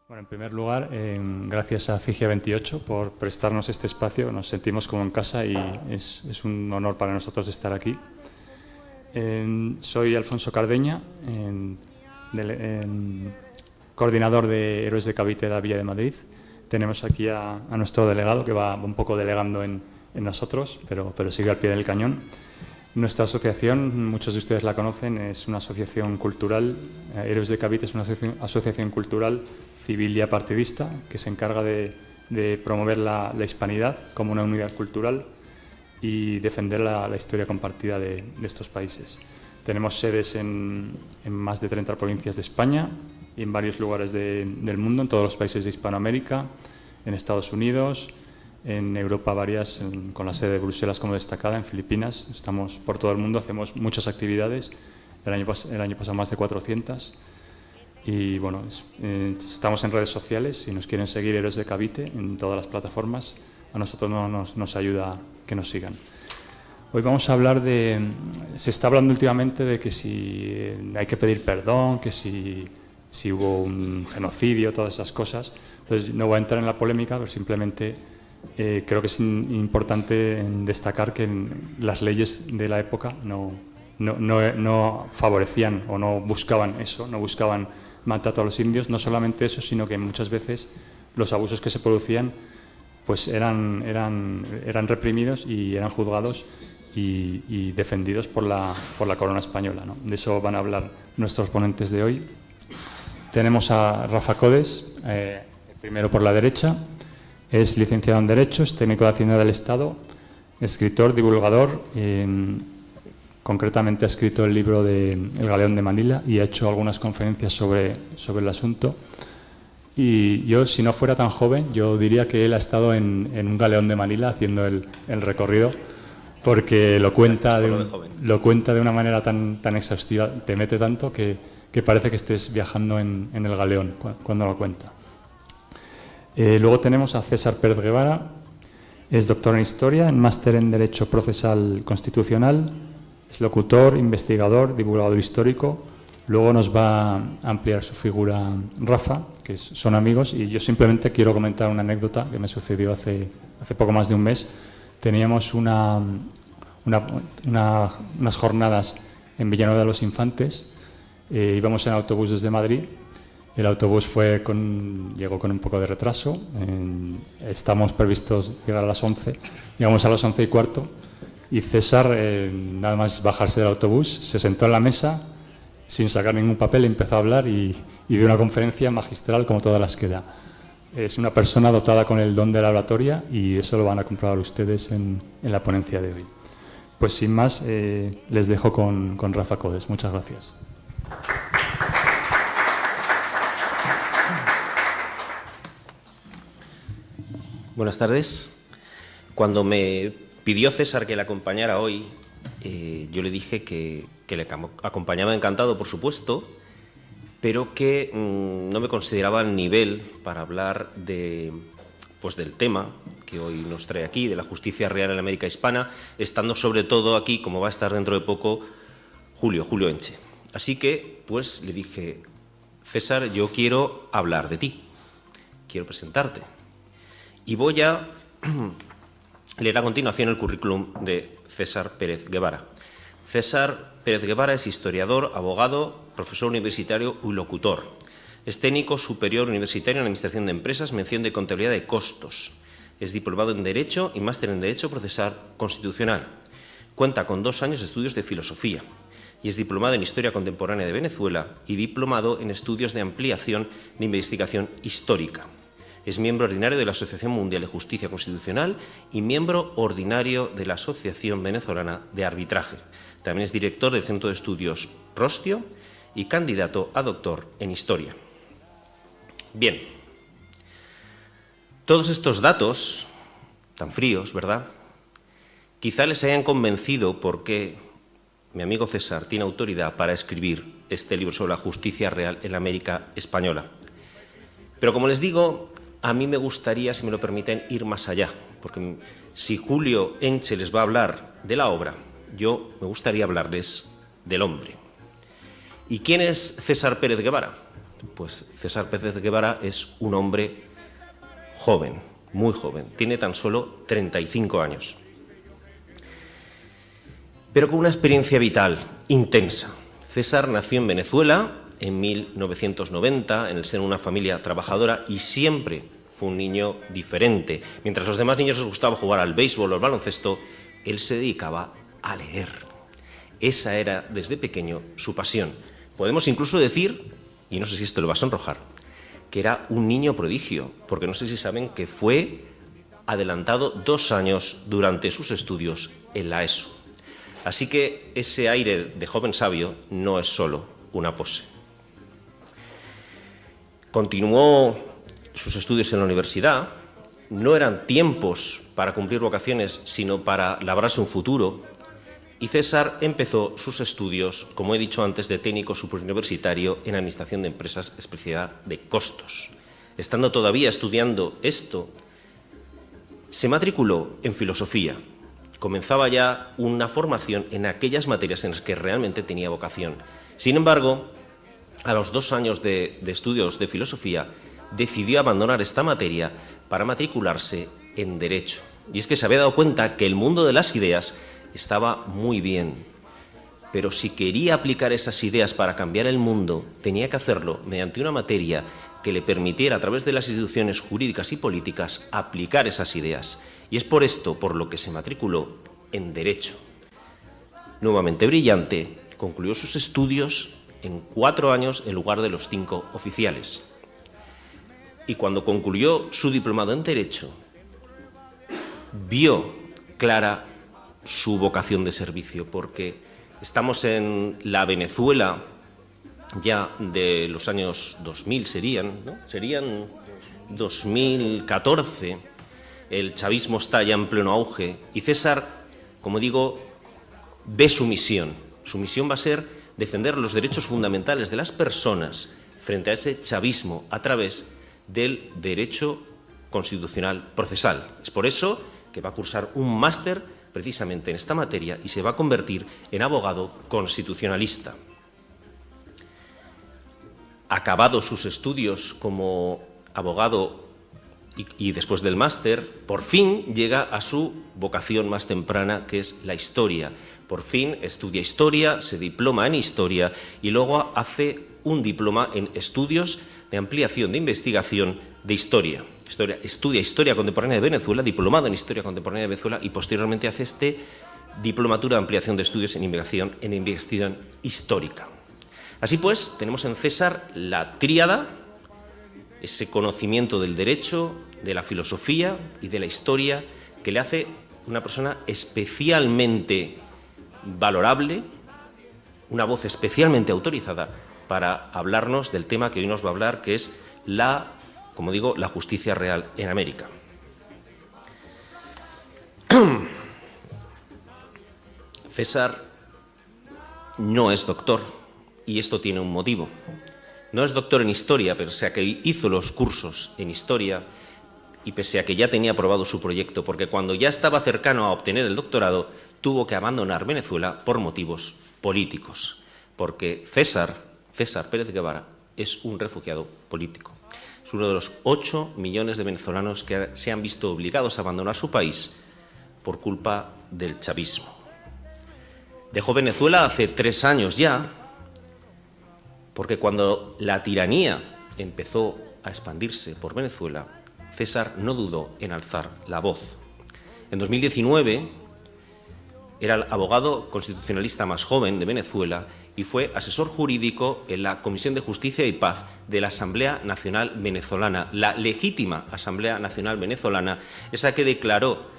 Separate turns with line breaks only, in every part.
Bueno, en primer lugar, gracias a FIGIA 28 por prestarnos este espacio. Nos sentimos como en casa y es un honor para nosotros estar aquí. Soy Alfonso Cardeña, coordinador de Héroes de Cavite de la Villa de Madrid. Tenemos aquí a nuestro delegado que va un poco delegando en nosotros, pero sigue al pie del cañón. Nuestra asociación, muchos de ustedes la conocen, es una asociación cultural. Héroes de Cavite es una asociación cultural civil y apartidista que se encarga de promover la hispanidad como una unidad cultural y defender la historia compartida de estos países. Tenemos sedes en más de 30 provincias de España y en varios lugares del mundo, en todos los países de Hispanoamérica, en Estados Unidos, en Europa varias, con la sede de Bruselas como destacada, en Filipinas. Estamos por todo el mundo, hacemos muchas actividades, el año pasado más de 400. Y bueno, estamos en redes sociales, si nos quieren seguir Héroes de Cavite en todas las plataformas, a nosotros nos ayuda que nos sigan. Hoy vamos a hablar se está hablando últimamente de que si hay que pedir perdón, que si hubo un genocidio, todas esas cosas. Entonces no voy a entrar en la polémica, pero simplemente creo que es importante destacar que las leyes de la época no favorecían o no buscaban eso, no buscaban matar a los indios. No solamente eso, sino que muchas veces los abusos que se producían pues eran reprimidos y eran juzgados y defendidos por la corona española, ¿no? De eso van a hablar nuestros ponentes de hoy. Tenemos a Rafa Codes, primero por la derecha. Es licenciado en Derecho, es técnico de Hacienda del Estado, escritor, divulgador. Concretamente ha escrito el libro de El Galeón de Manila y ha hecho algunas conferencias sobre el asunto. Y yo, si no fuera tan joven, yo diría que él ha estado en un galeón de Manila haciendo el recorrido, porque lo cuenta de una manera tan exhaustiva, te mete tanto que parece que estés viajando en el galeón cuando lo cuenta. Luego tenemos a César Pérez Guevara, es doctor en Historia, en máster en Derecho Procesal Constitucional, es locutor, investigador, divulgador histórico. Luego nos va a ampliar su figura Rafa, que son amigos, y yo simplemente quiero comentar una anécdota que me sucedió hace poco más de un mes. Teníamos unas jornadas en Villanueva de los Infantes, íbamos en autobús desde Madrid. El autobús llegó con un poco de retraso, estamos previstos llegar a las 11, llegamos a las 11:15 y César, nada más bajarse del autobús, se sentó en la mesa sin sacar ningún papel, empezó a hablar y dio una conferencia magistral como todas las que da. Es una persona dotada con el don de la oratoria y eso lo van a comprobar ustedes en la ponencia de hoy. Pues sin más, les dejo con Rafa Codes. Muchas gracias.
Buenas tardes. Cuando me pidió César que le acompañara hoy, yo le dije que le acompañaba encantado, por supuesto, pero que no me consideraba al nivel para hablar del tema que hoy nos trae aquí, de la justicia real en la América hispana, estando sobre todo aquí, como va a estar dentro de poco, Julio Enche. Así que, pues, le dije, César, yo quiero hablar de ti, quiero presentarte. Y voy a leer a continuación el currículum de César Pérez Guevara. César Pérez Guevara es historiador, abogado, profesor universitario y locutor. Es técnico superior universitario en Administración de Empresas, mención de contabilidad de costos. Es diplomado en Derecho y máster en Derecho Procesal Constitucional. Cuenta con 2 años de estudios de filosofía y es diplomado en Historia Contemporánea de Venezuela y diplomado en Estudios de Ampliación de Investigación Histórica. Es miembro ordinario de la Asociación Mundial de Justicia Constitucional y miembro ordinario de la Asociación Venezolana de Arbitraje. También es director del Centro de Estudios Rostio y candidato a doctor en Historia. Bien, todos estos datos tan fríos, ¿verdad? Quizá les hayan convencido porque mi amigo César tiene autoridad para escribir este libro sobre la justicia real en la América española. Pero como les digo, a mí me gustaría, si me lo permiten, ir más allá, porque si Julio Enche les va a hablar de la obra, yo me gustaría hablarles del hombre. ¿Y quién es César Pérez Guevara? Pues César Pérez Guevara es un hombre joven, muy joven, tiene tan solo 35 años. Pero con una experiencia vital intensa. César nació en Venezuela en 1990, en el seno de una familia trabajadora, y siempre fue un niño diferente. Mientras a los demás niños les gustaba jugar al béisbol o al baloncesto, él se dedicaba a leer. Esa era, desde pequeño, su pasión. Podemos incluso decir, y no sé si esto le va a sonrojar, que era un niño prodigio, porque no sé si saben que fue adelantado 2 años durante sus estudios en la ESO. Así que ese aire de joven sabio no es solo una pose. Continuó sus estudios en la universidad. No eran tiempos para cumplir vocaciones, sino para labrarse un futuro. Y César empezó sus estudios, como he dicho antes, de técnico superuniversitario en Administración de Empresas, especialidad de costos. Estando todavía estudiando esto, se matriculó en filosofía. Comenzaba ya una formación en aquellas materias en las que realmente tenía vocación. Sin embargo, a los 2 años de estudios de filosofía, decidió abandonar esta materia para matricularse en Derecho. Y es que se había dado cuenta que el mundo de las ideas estaba muy bien, pero si quería aplicar esas ideas para cambiar el mundo, tenía que hacerlo mediante una materia que le permitiera, a través de las instituciones jurídicas y políticas, aplicar esas ideas. Y es por esto por lo que se matriculó en Derecho. Nuevamente brillante, concluyó sus estudios en 4 años en lugar de los 5 oficiales. Y cuando concluyó su diplomado en Derecho, vio clara su vocación de servicio, porque estamos en la Venezuela ya de los años 2000, serían 2014, el chavismo está ya en pleno auge, y César, como digo, ve su misión. Su misión va a ser defender los derechos fundamentales de las personas frente a ese chavismo a través del derecho constitucional procesal. Es por eso que va a cursar un máster precisamente en esta materia y se va a convertir en abogado constitucionalista. Acabados sus estudios como abogado y después del máster, por fin llega a su vocación más temprana, que es la historia. Por fin estudia historia, se diploma en historia y luego hace un diploma en estudios de ampliación de investigación de historia. Estudia Historia Contemporánea de Venezuela, diplomado en Historia Contemporánea de Venezuela, y posteriormente hace diplomatura de ampliación de estudios en investigación histórica. Así pues, tenemos en César la tríada, ese conocimiento del derecho, de la filosofía y de la historia, que le hace una persona especialmente valorable, una voz especialmente autorizada para hablarnos del tema que hoy nos va a hablar, que es como digo, la justicia real en América. César no es doctor, y esto tiene un motivo. No es doctor en historia, pese a que hizo los cursos en historia y pese a que ya tenía aprobado su proyecto, porque cuando ya estaba cercano a obtener el doctorado, tuvo que abandonar Venezuela por motivos políticos, porque César Pérez Guevara es un refugiado político. Es uno de los 8 millones de venezolanos que se han visto obligados a abandonar su país por culpa del chavismo. Dejó Venezuela hace 3 años ya, porque cuando la tiranía empezó a expandirse por Venezuela, César no dudó en alzar la voz. En 2019 era el abogado constitucionalista más joven de Venezuela y fue asesor jurídico en la Comisión de Justicia y Paz de la Asamblea Nacional Venezolana, la legítima Asamblea Nacional Venezolana, esa que declaró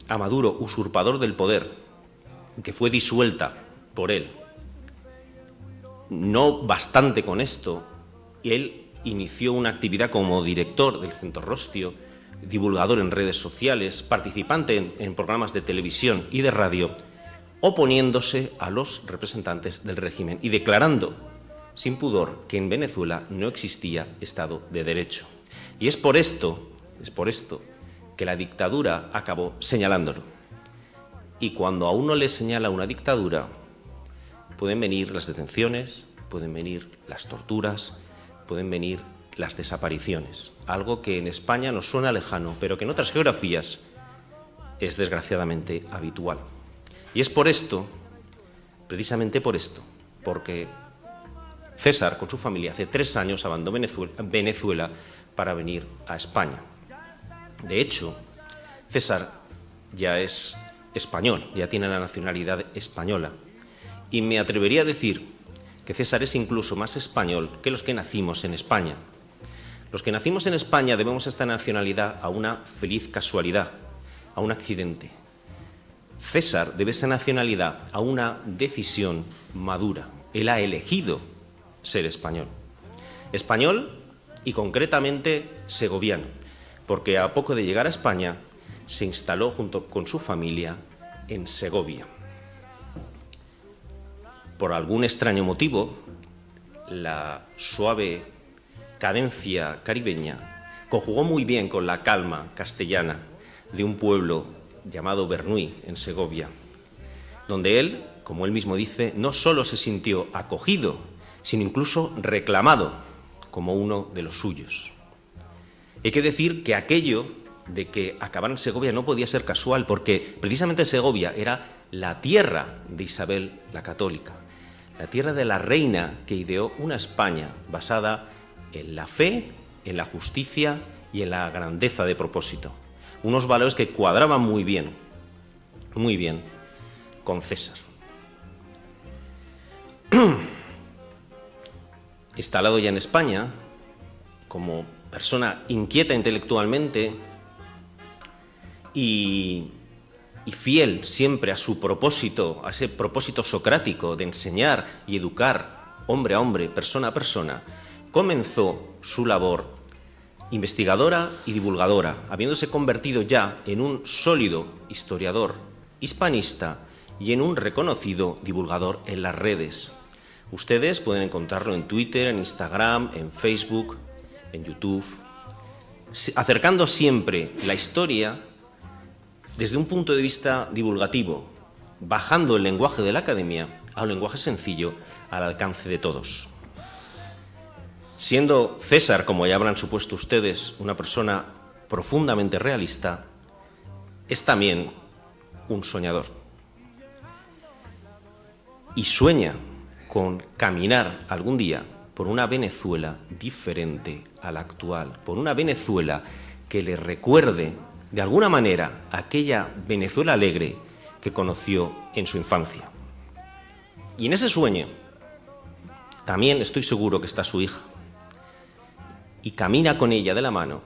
a Maduro usurpador del poder, que fue disuelta por él. No bastante con esto, él inició una actividad como director del Centro Rostio, divulgador en redes sociales, participante en programas de televisión y de radio, oponiéndose a los representantes del régimen y declarando sin pudor que en Venezuela no existía Estado de Derecho. Y es por esto que la dictadura acabó señalándolo. Y cuando a uno le señala una dictadura, pueden venir las detenciones, pueden venir las torturas, pueden venir las desapariciones. Algo que en España nos suena lejano, pero que en otras geografías es desgraciadamente habitual. Y es por esto, precisamente por esto, porque César, con su familia, hace 3 años abandonó Venezuela para venir a España. De hecho, César ya es español, ya tiene la nacionalidad española. Y me atrevería a decir que César es incluso más español que los que nacimos en España. Los que nacimos en España debemos esta nacionalidad a una feliz casualidad, a un accidente. César debe esa nacionalidad a una decisión madura. Él ha elegido ser español. Español y concretamente segoviano, porque a poco de llegar a España se instaló junto con su familia en Segovia. Por algún extraño motivo, la suave cadencia caribeña conjugó muy bien con la calma castellana de un pueblo llamado Bernuy, en Segovia, donde él, como él mismo dice, no solo se sintió acogido, sino incluso reclamado como uno de los suyos. Hay que decir que aquello de que acabara en Segovia no podía ser casual, porque precisamente Segovia era la tierra de Isabel la Católica, la tierra de la reina que ideó una España basada en la fe, en la justicia y en la grandeza de propósito. Unos valores que cuadraban muy bien con César. Instalado ya en España, como persona inquieta intelectualmente y fiel siempre a su propósito, a ese propósito socrático de enseñar y educar hombre a hombre, persona a persona, comenzó su labor investigadora y divulgadora, habiéndose convertido ya en un sólido historiador hispanista y en un reconocido divulgador en las redes. Ustedes pueden encontrarlo en Twitter, en Instagram, en Facebook, en YouTube, acercando siempre la historia desde un punto de vista divulgativo, bajando el lenguaje de la academia a un lenguaje sencillo al alcance de todos. Siendo César, como ya habrán supuesto ustedes, una persona profundamente realista, es también un soñador. Y sueña con caminar algún día por una Venezuela diferente a la actual, por una Venezuela que le recuerde de alguna manera aquella Venezuela alegre que conoció en su infancia. Y en ese sueño también estoy seguro que está su hija, y camina con ella de la mano,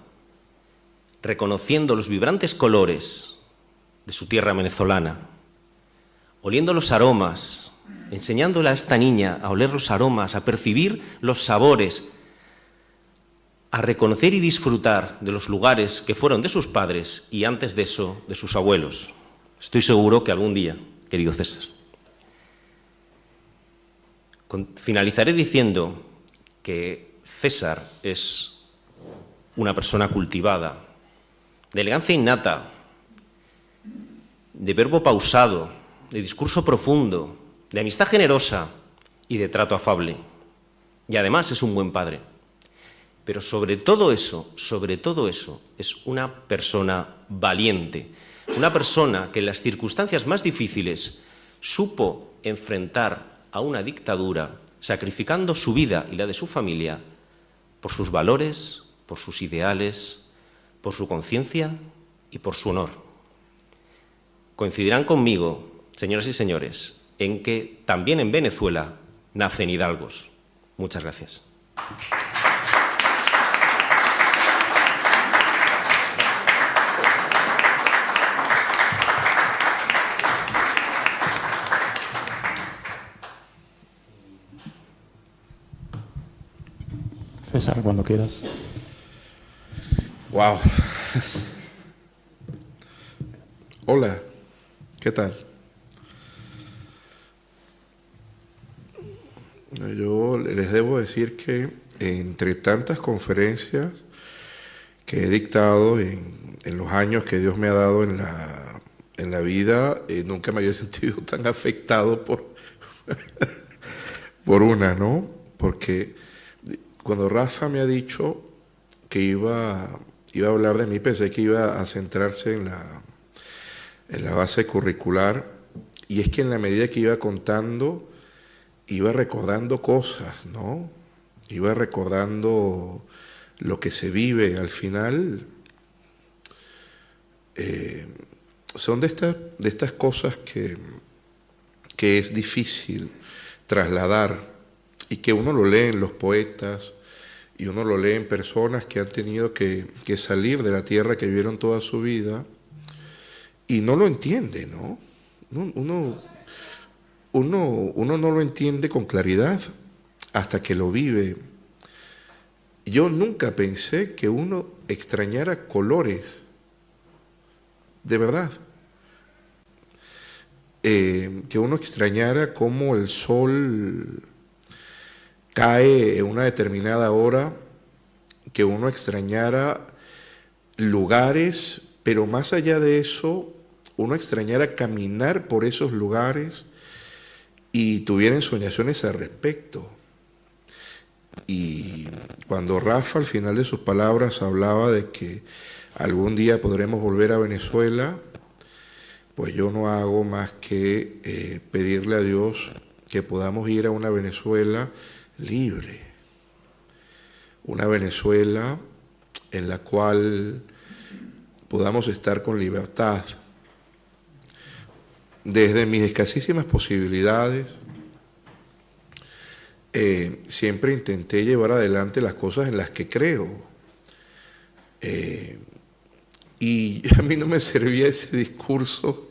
reconociendo los vibrantes colores de su tierra venezolana, oliendo los aromas, enseñándole a esta niña a oler los aromas, a percibir los sabores, a reconocer y disfrutar de los lugares que fueron de sus padres y antes de eso de sus abuelos. Estoy seguro que algún día, querido César. Finalizaré diciendo que César es una persona cultivada, de elegancia innata, de verbo pausado, de discurso profundo, de amistad generosa y de trato afable. Y además es un buen padre. Pero sobre todo eso, es una persona valiente, una persona que en las circunstancias más difíciles supo enfrentar a una dictadura, sacrificando su vida y la de su familia por sus valores, por sus ideales, por su conciencia y por su honor. Coincidirán conmigo, señoras y señores, en que también en Venezuela nacen hidalgos. Muchas gracias.
César, cuando quieras.
Wow. Hola, ¿qué tal? Yo les debo decir que entre tantas conferencias que he dictado en los años que Dios me ha dado en la vida, nunca me había sentido tan afectado por una, ¿no? Porque cuando Rafa me ha dicho que iba a hablar de mí, pensé que iba a centrarse en la base curricular, y es que en la medida que iba contando, iba recordando cosas, ¿no? Iba recordando lo que se vive. Al final, son de estas cosas que es difícil trasladar, y que uno lo lee en los poetas, y uno lo lee en personas que han tenido que salir de la tierra que vivieron toda su vida, y no lo entiende, ¿no? Uno no lo entiende con claridad hasta que lo vive. Yo nunca pensé que uno extrañara colores, de verdad. Que uno extrañara cómo el sol cae en una determinada hora, que uno extrañara lugares, pero más allá de eso, uno extrañara caminar por esos lugares y tuviera ensoñaciones al respecto. Y cuando Rafa al final de sus palabras hablaba de que algún día podremos volver a Venezuela, pues yo no hago más que pedirle a Dios que podamos ir a una Venezuela libre, una Venezuela en la cual podamos estar con libertad. Desde mis escasísimas posibilidades, siempre intenté llevar adelante las cosas en las que creo. Y a mí no me servía ese discurso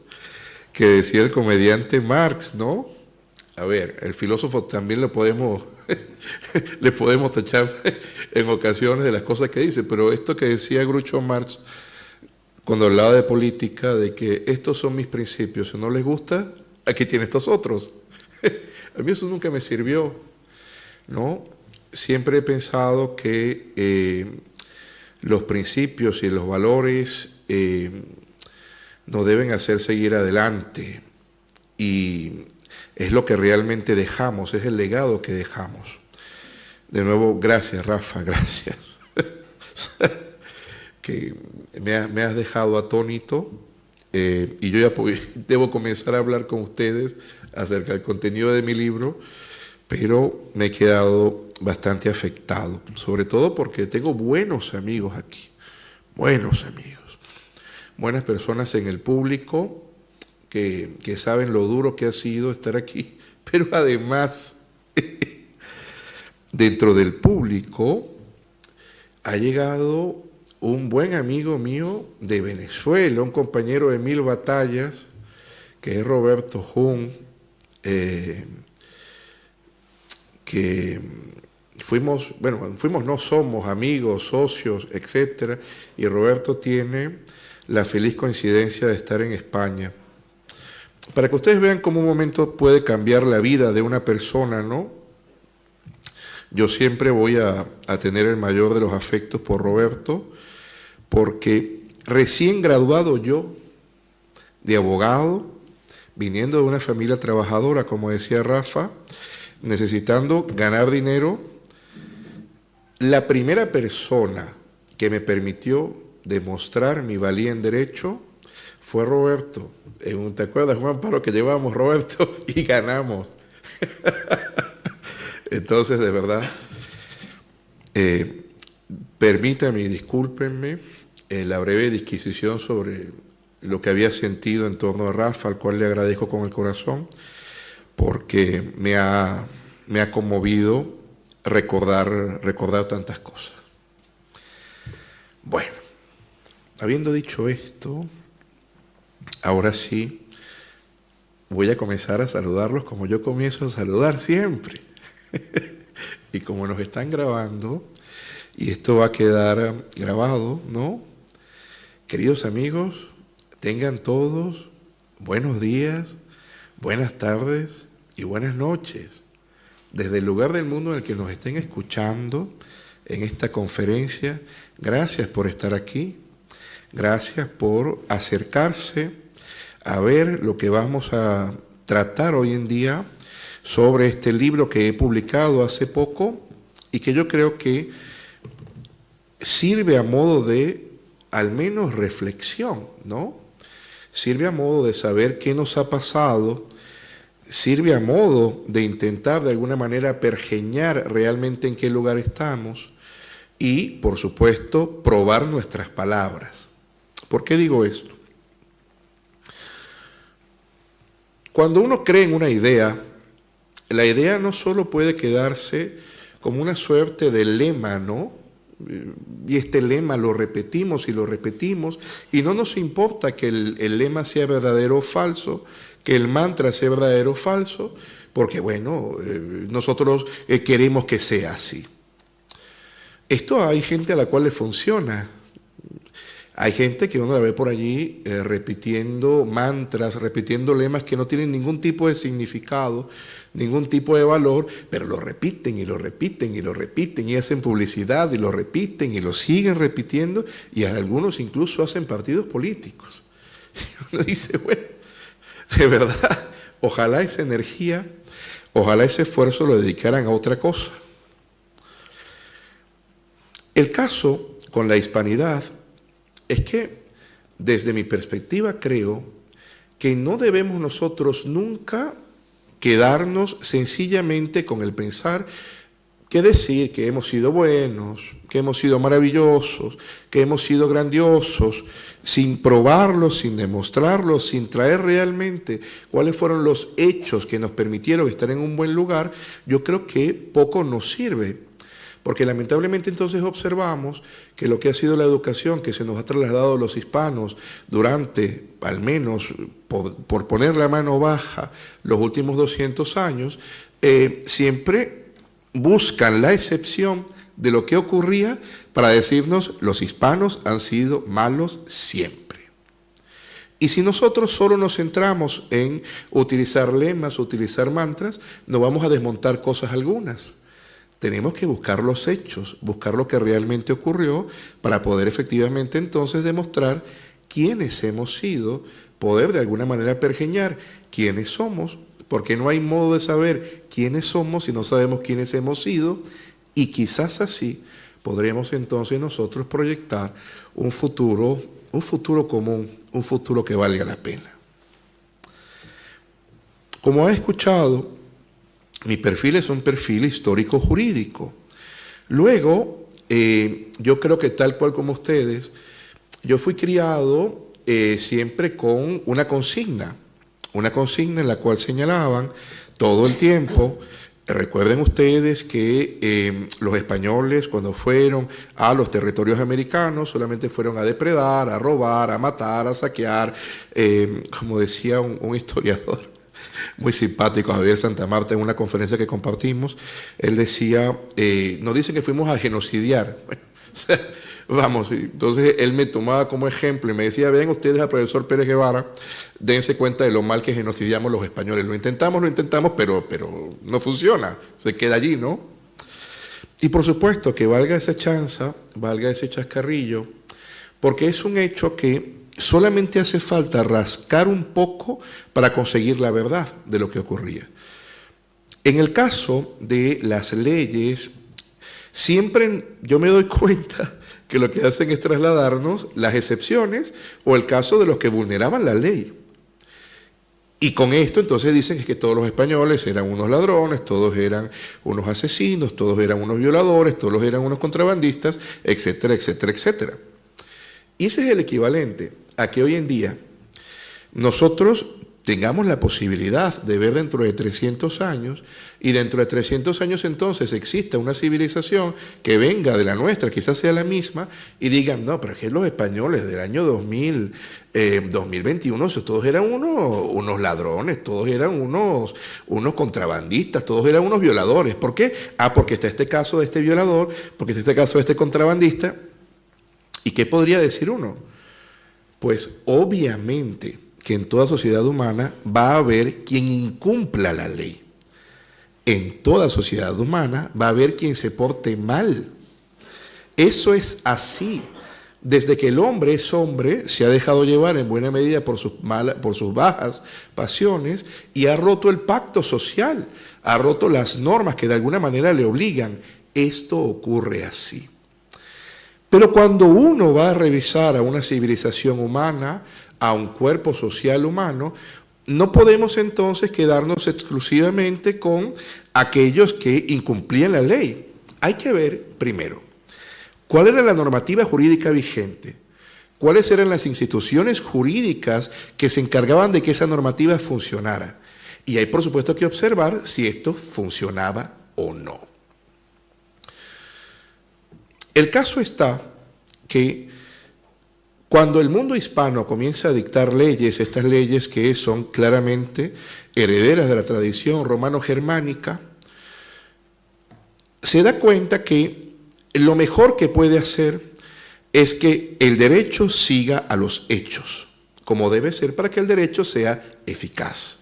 que decía el comediante Marx, ¿no? A ver, el filósofo también le podemos tachar en ocasiones de las cosas que dice, pero esto que decía Groucho Marx cuando hablaba de política, de que estos son mis principios, si no les gusta, aquí tiene estos otros. A mí eso nunca me sirvió, ¿no? Siempre he pensado que los principios y los valores nos deben hacer seguir adelante, y es lo que realmente dejamos, es el legado que dejamos. De nuevo, gracias Rafa, gracias. Que me has dejado atónito, y yo ya debo comenzar a hablar con ustedes acerca del contenido de mi libro, pero me he quedado bastante afectado, sobre todo porque tengo buenos amigos aquí, buenos amigos, buenas personas en el público que saben lo duro que ha sido estar aquí, pero además dentro del público ha llegado un buen amigo mío de Venezuela, un compañero de 1000 batallas, que es Roberto Jun, que no somos amigos, socios, etcétera, y Roberto tiene la feliz coincidencia de estar en España. Para que ustedes vean cómo un momento puede cambiar la vida de una persona, ¿no? Yo siempre voy a tener el mayor de los afectos por Roberto, porque recién graduado yo de abogado, viniendo de una familia trabajadora, como decía Rafa, necesitando ganar dinero, la primera persona que me permitió demostrar mi valía en derecho fue Roberto. ¿Te acuerdas, Juan Pablo, que llevábamos Roberto y ganamos? Entonces, de verdad, permítanme y discúlpenme la breve disquisición sobre lo que había sentido en torno a Rafa, al cual le agradezco con el corazón, porque me ha conmovido recordar tantas cosas. Bueno, habiendo dicho esto, ahora sí voy a comenzar a saludarlos como yo comienzo a saludar siempre. Y como nos están grabando, y esto va a quedar grabado, ¿no? Queridos amigos, tengan todos buenos días, buenas tardes y buenas noches. Desde el lugar del mundo en el que nos estén escuchando en esta conferencia, gracias por estar aquí, gracias por acercarse a ver lo que vamos a tratar hoy en día sobre este libro que he publicado hace poco y que yo creo que sirve a modo de, al menos, reflexión, ¿no? Sirve a modo de saber qué nos ha pasado, sirve a modo de intentar de alguna manera pergeñar realmente en qué lugar estamos y, por supuesto, probar nuestras palabras. ¿Por qué digo esto? Cuando uno cree en una idea, la idea no solo puede quedarse como una suerte de lema, ¿no? Y este lema lo repetimos y no nos importa que el lema sea verdadero o falso, que el mantra sea verdadero o falso, porque bueno, nosotros queremos que sea así. Esto hay gente a la cual le funciona. Hay gente que uno la ve por allí repitiendo mantras, repitiendo lemas que no tienen ningún tipo de significado, ningún tipo de valor, pero lo repiten y lo repiten y lo repiten y hacen publicidad y lo repiten y lo siguen repitiendo y algunos incluso hacen partidos políticos. Y uno dice, bueno, de verdad, ojalá esa energía, ojalá ese esfuerzo lo dedicaran a otra cosa. El caso con la hispanidad es que, desde mi perspectiva, creo que no debemos nosotros nunca quedarnos sencillamente con el pensar que decir que hemos sido buenos, que hemos sido maravillosos, que hemos sido grandiosos, sin probarlo, sin demostrarlo, sin traer realmente cuáles fueron los hechos que nos permitieron estar en un buen lugar, yo creo que poco nos sirve. Porque lamentablemente entonces observamos que lo que ha sido la educación que se nos ha trasladado a los hispanos durante, al menos por poner la mano baja, los últimos 200 años, siempre buscan la excepción de lo que ocurría para decirnos los hispanos han sido malos siempre. Y si nosotros solo nos centramos en utilizar lemas, utilizar mantras, no vamos a desmontar cosas algunas. Tenemos que buscar los hechos, buscar lo que realmente ocurrió para poder efectivamente entonces demostrar quiénes hemos sido, poder de alguna manera pergeñar quiénes somos, porque no hay modo de saber quiénes somos si no sabemos quiénes hemos sido, y quizás así podremos entonces nosotros proyectar un futuro común, un futuro que valga la pena. Como ha escuchado, mi perfil es un perfil histórico-jurídico. Luego, yo creo que tal cual como ustedes, yo fui criado siempre con una consigna en la cual señalaban todo el tiempo. Recuerden ustedes que los españoles cuando fueron a los territorios americanos solamente fueron a depredar, a robar, a matar, a saquear, como decía un historiador muy simpático, Javier Santamarta, en una conferencia que compartimos, él decía, nos dicen que fuimos a genocidiar. Bueno, o sea, vamos, entonces él me tomaba como ejemplo y me decía, vean ustedes al profesor Pérez Guevara, dense cuenta de lo mal que genocidiamos los españoles. Lo intentamos, pero no funciona, se queda allí, ¿no? Y por supuesto que valga esa chanza, valga ese chascarrillo, porque es un hecho que solamente hace falta rascar un poco para conseguir la verdad de lo que ocurría. En el caso de las leyes, siempre yo me doy cuenta que lo que hacen es trasladarnos las excepciones o el caso de los que vulneraban la ley. Y con esto entonces dicen que todos los españoles eran unos ladrones, todos eran unos asesinos, todos eran unos violadores, todos eran unos contrabandistas, etcétera, etcétera, etcétera. Y ese es el equivalente a que hoy en día nosotros tengamos la posibilidad de ver dentro de 300 años y dentro de 300 años entonces exista una civilización que venga de la nuestra, quizás sea la misma, y digan, no, pero es que los españoles del año 2021, todos eran unos ladrones, todos eran unos contrabandistas, todos eran unos violadores. ¿Por qué? Porque está este caso de este violador, porque está este caso de este contrabandista. ¿Y qué podría decir uno? Pues obviamente que en toda sociedad humana va a haber quien incumpla la ley. En toda sociedad humana va a haber quien se porte mal. Eso es así. Desde que el hombre es hombre, se ha dejado llevar en buena medida por sus bajas pasiones y ha roto el pacto social, ha roto las normas que de alguna manera le obligan. Esto ocurre así. Pero cuando uno va a revisar a una civilización humana, a un cuerpo social humano, no podemos entonces quedarnos exclusivamente con aquellos que incumplían la ley. Hay que ver primero cuál era la normativa jurídica vigente, cuáles eran las instituciones jurídicas que se encargaban de que esa normativa funcionara. Y hay por supuesto que observar si esto funcionaba o no. El caso está que cuando el mundo hispano comienza a dictar leyes, estas leyes que son claramente herederas de la tradición romano-germánica, se da cuenta que lo mejor que puede hacer es que el derecho siga a los hechos, como debe ser para que el derecho sea eficaz.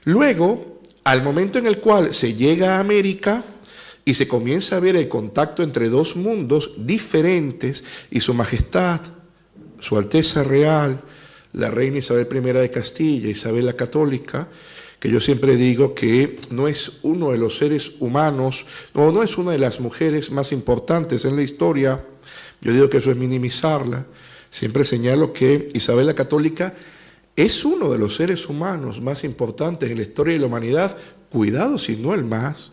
Luego, al momento en el cual se llega a América y se comienza a ver el contacto entre dos mundos diferentes y su majestad, su Alteza Real, la reina Isabel I de Castilla, Isabel la Católica, que yo siempre digo que no es uno de los seres humanos, no es una de las mujeres más importantes en la historia. Yo digo que eso es minimizarla. Siempre señalo que Isabel la Católica es uno de los seres humanos más importantes en la historia de la humanidad, cuidado si no el más,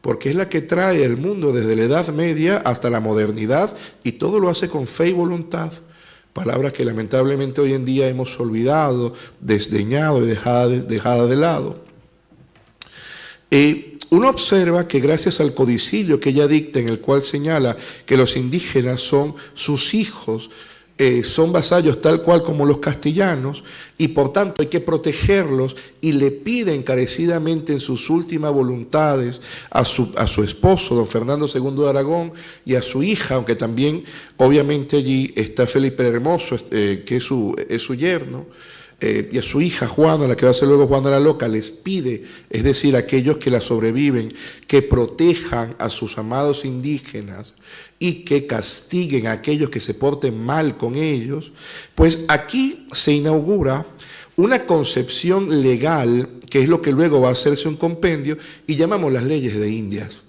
porque es la que trae el mundo desde la Edad Media hasta la modernidad y todo lo hace con fe y voluntad. Palabras que lamentablemente hoy en día hemos olvidado, desdeñado y dejada de lado. Uno observa que gracias al codicillo que ella dicta, en el cual señala que los indígenas son sus hijos, son vasallos tal cual como los castellanos, y por tanto hay que protegerlos, y le pide encarecidamente en sus últimas voluntades a su esposo, don Fernando II de Aragón, y a su hija, aunque también obviamente allí está Felipe el Hermoso, que es su yerno, y a su hija Juana, la que va a ser luego Juana la Loca, les pide, es decir, a aquellos que la sobreviven, que protejan a sus amados indígenas y que castiguen a aquellos que se porten mal con ellos. Pues aquí se inaugura una concepción legal, que es lo que luego va a hacerse un compendio, y llamamos las leyes de Indias.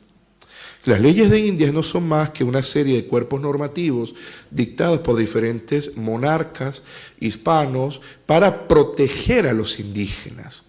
Las leyes de Indias no son más que una serie de cuerpos normativos dictados por diferentes monarcas hispanos para proteger a los indígenas.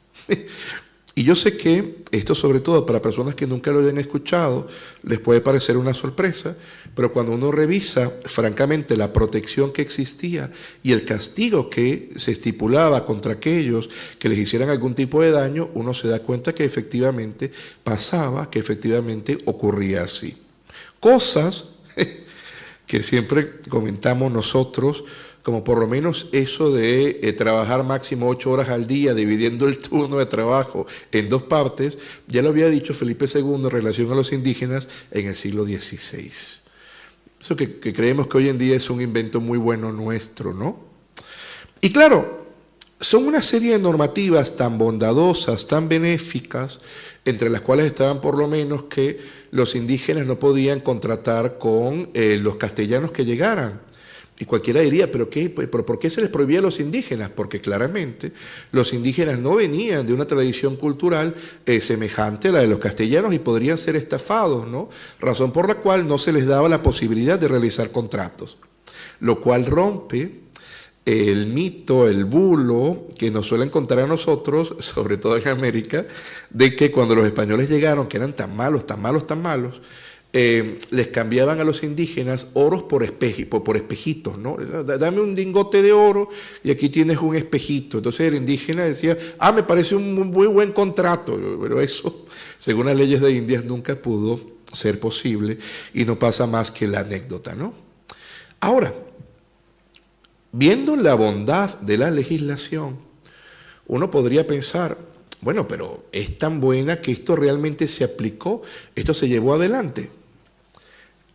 Y yo sé que esto, sobre todo para personas que nunca lo hayan escuchado, les puede parecer una sorpresa, pero cuando uno revisa francamente la protección que existía y el castigo que se estipulaba contra aquellos que les hicieran algún tipo de daño, uno se da cuenta que efectivamente pasaba, que efectivamente ocurría así. Cosas que siempre comentamos nosotros, como por lo menos eso de trabajar máximo 8 horas al día, dividiendo el turno de trabajo en 2 partes, ya lo había dicho Felipe II en relación a los indígenas en el siglo XVI. Eso que creemos que hoy en día es un invento muy bueno nuestro, ¿no? Y claro, son una serie de normativas tan bondadosas, tan benéficas, entre las cuales estaban por lo menos que los indígenas no podían contratar con los castellanos que llegaran. Y cualquiera diría, ¿pero por qué se les prohibía a los indígenas? Porque claramente los indígenas no venían de una tradición cultural semejante a la de los castellanos y podrían ser estafados, ¿no? Razón por la cual no se les daba la posibilidad de realizar contratos. Lo cual rompe el mito, el bulo que nos suelen contar a nosotros, sobre todo en América, de que cuando los españoles llegaron, que eran tan malos, les cambiaban a los indígenas oros por espejitos, ¿no? Dame un lingote de oro y aquí tienes un espejito. Entonces el indígena decía, me parece un muy buen contrato, pero eso, según las leyes de Indias, nunca pudo ser posible y no pasa más que la anécdota, ¿no? Ahora, viendo la bondad de la legislación, uno podría pensar, bueno, pero es tan buena que esto realmente se aplicó, esto se llevó adelante.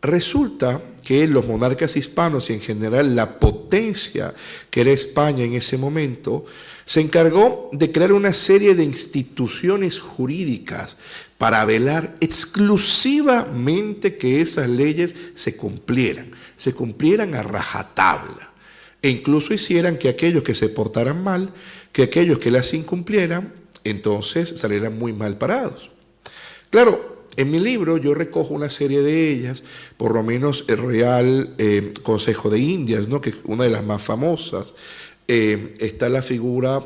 Resulta que los monarcas hispanos y en general la potencia que era España en ese momento, se encargó de crear una serie de instituciones jurídicas para velar exclusivamente que esas leyes se cumplieran a rajatabla, e incluso hicieran que aquellos que se portaran mal, que aquellos que las incumplieran, entonces salieran muy mal parados. Claro, en mi libro yo recojo una serie de ellas, por lo menos el Real Consejo de Indias, ¿no?, que es una de las más famosas. Está la figura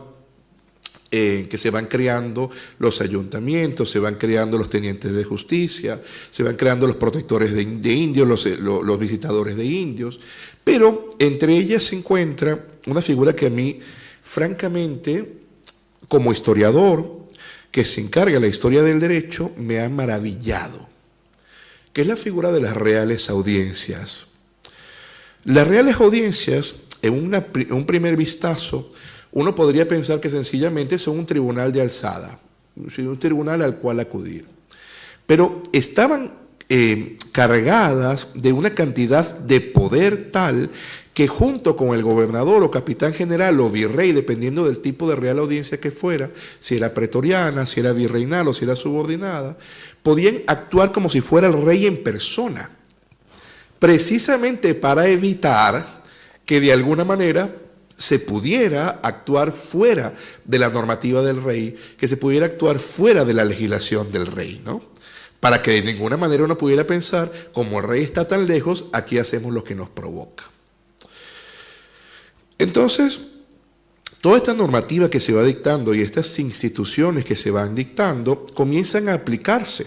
que se van creando los ayuntamientos, se van creando los tenientes de justicia, se van creando los protectores de indios, los visitadores de indios, pero entre ellas se encuentra una figura que a mí, francamente, como historiador que se encarga de la historia del derecho, me ha maravillado, que es la figura de las reales audiencias. Las reales audiencias, en un primer vistazo, uno podría pensar que sencillamente son un tribunal de alzada, un tribunal al cual acudir. Pero estaban cargadas de una cantidad de poder tal que junto con el gobernador o capitán general o virrey, dependiendo del tipo de real audiencia que fuera, si era pretoriana, si era virreinal o si era subordinada, podían actuar como si fuera el rey en persona, precisamente para evitar que de alguna manera se pudiera actuar fuera de la normativa del rey, que se pudiera actuar fuera de la legislación del rey, ¿no? Para que de ninguna manera uno pudiera pensar, como el rey está tan lejos, aquí hacemos lo que nos provoca. Entonces, toda esta normativa que se va dictando y estas instituciones que se van dictando comienzan a aplicarse.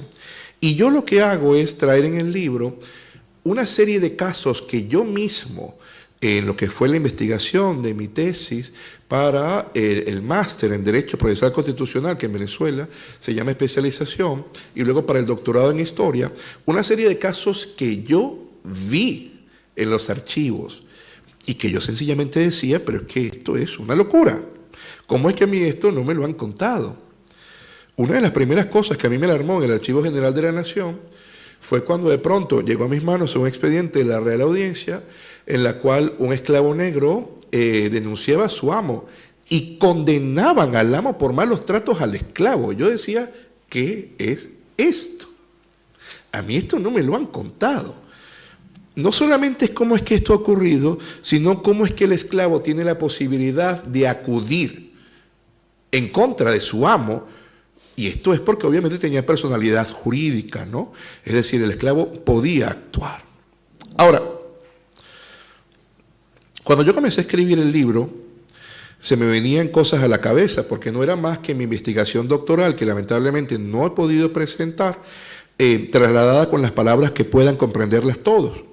Y yo lo que hago es traer en el libro una serie de casos que yo mismo, en lo que fue la investigación de mi tesis para el máster en Derecho Procesal Constitucional, que en Venezuela se llama especialización, y luego para el doctorado en Historia, una serie de casos que yo vi en los archivos y que yo sencillamente decía, pero es que esto es una locura. ¿Cómo es que a mí esto no me lo han contado? Una de las primeras cosas que a mí me alarmó en el Archivo General de la Nación fue cuando de pronto llegó a mis manos un expediente de la Real Audiencia en la cual un esclavo negro denunciaba a su amo y condenaban al amo por malos tratos al esclavo. Yo decía, ¿qué es esto? A mí esto no me lo han contado. No solamente es cómo es que esto ha ocurrido, sino cómo es que el esclavo tiene la posibilidad de acudir en contra de su amo. Y esto es porque obviamente tenía personalidad jurídica, ¿no? Es decir, el esclavo podía actuar. Ahora, cuando yo comencé a escribir el libro, se me venían cosas a la cabeza, porque no era más que mi investigación doctoral, que lamentablemente no he podido presentar, trasladada con las palabras que puedan comprenderlas todos.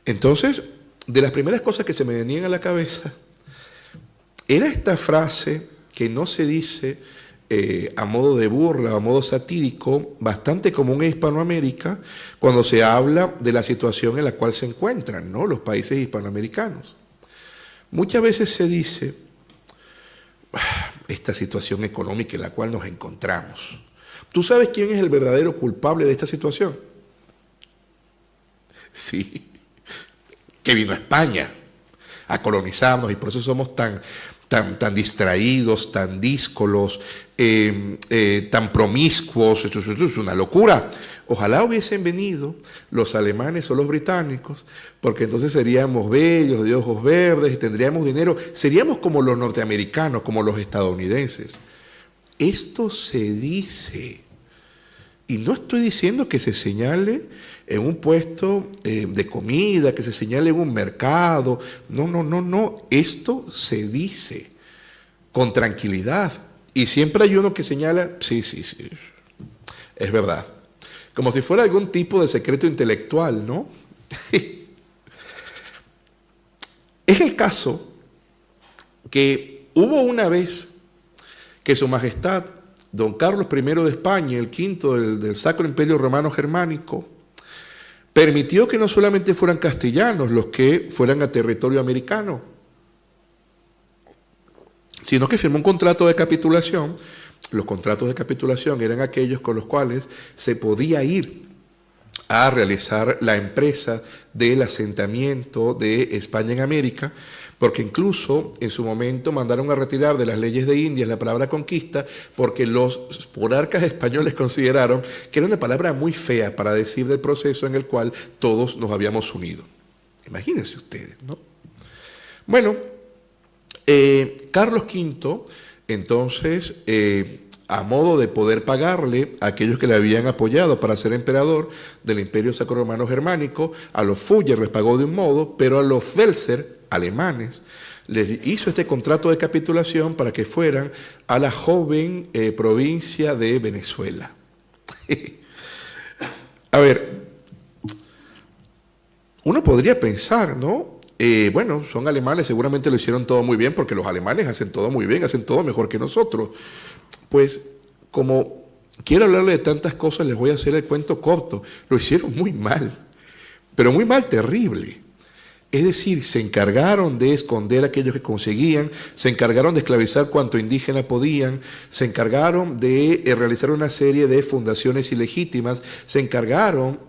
Entonces, de las primeras cosas que se me venían a la cabeza, era esta frase que no se dice a modo de burla, a modo satírico, bastante común en Hispanoamérica, cuando se habla de la situación en la cual se encuentran, ¿no?, los países hispanoamericanos. Muchas veces se dice, esta situación económica en la cual nos encontramos. ¿Tú sabes quién es el verdadero culpable de esta situación? Sí, que vino a España a colonizarnos y por eso somos tan distraídos, tan díscolos, tan promiscuos. Esto es una locura. Ojalá hubiesen venido los alemanes o los británicos, porque entonces seríamos bellos, de ojos verdes, y tendríamos dinero. Seríamos como los norteamericanos, como los estadounidenses. Esto se dice. Y no estoy diciendo que se señale en un puesto de comida, que se señale en un mercado. No. Esto se dice con tranquilidad. Y siempre hay uno que señala, sí, es verdad. Como si fuera algún tipo de secreto intelectual, ¿no? Es el caso que hubo una vez que Su Majestad Don Carlos I de España, el quinto del Sacro Imperio Romano Germánico, permitió que no solamente fueran castellanos los que fueran a territorio americano, sino que firmó un contrato de capitulación. Los contratos de capitulación eran aquellos con los cuales se podía ir a realizar la empresa del asentamiento de España en América, porque incluso en su momento mandaron a retirar de las leyes de Indias la palabra conquista, porque los monarcas españoles consideraron que era una palabra muy fea para decir del proceso en el cual todos nos habíamos unido. Imagínense ustedes, ¿no? Bueno, Carlos V, entonces, a modo de poder pagarle a aquellos que le habían apoyado para ser emperador del Imperio Sacro-Romano Germánico, a los Fugger les pagó de un modo, pero a los Welser, alemanes, les hizo este contrato de capitulación para que fueran a la joven provincia de Venezuela. A ver, uno podría pensar, ¿no? Bueno, son alemanes, seguramente lo hicieron todo muy bien, porque los alemanes hacen todo muy bien, hacen todo mejor que nosotros. Pues, como quiero hablarle de tantas cosas, les voy a hacer el cuento corto. Lo hicieron muy mal, pero muy mal, terrible. Es decir, se encargaron de esconder a aquellos que conseguían, se encargaron de esclavizar cuanto indígena podían, se encargaron de realizar una serie de fundaciones ilegítimas, se encargaron,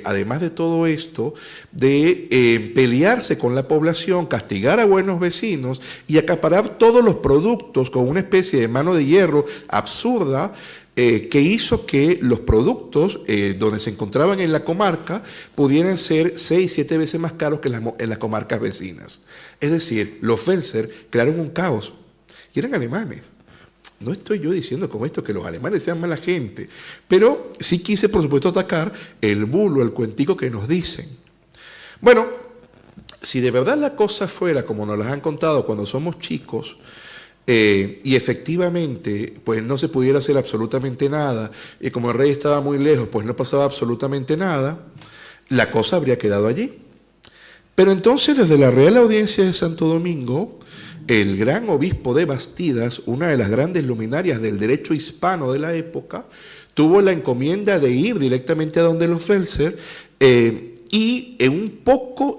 además de todo esto, de pelearse con la población, castigar a buenos vecinos y acaparar todos los productos con una especie de mano de hierro absurda, que hizo que los productos donde se encontraban en la comarca pudieran ser 6, 7 veces más caros que en las comarcas vecinas. Es decir, los Welser crearon un caos y eran alemanes. No estoy yo diciendo con esto que los alemanes sean mala gente, pero sí quise, por supuesto, atacar el bulo, el cuentico que nos dicen. Bueno, si de verdad la cosa fuera como nos las han contado cuando somos chicos, y efectivamente pues no se pudiera hacer absolutamente nada, y como el rey estaba muy lejos pues no pasaba absolutamente nada, la cosa habría quedado allí. Pero entonces, desde la Real Audiencia de Santo Domingo, el gran obispo de Bastidas, una de las grandes luminarias del derecho hispano de la época, tuvo la encomienda de ir directamente a donde los Welser, y en un poco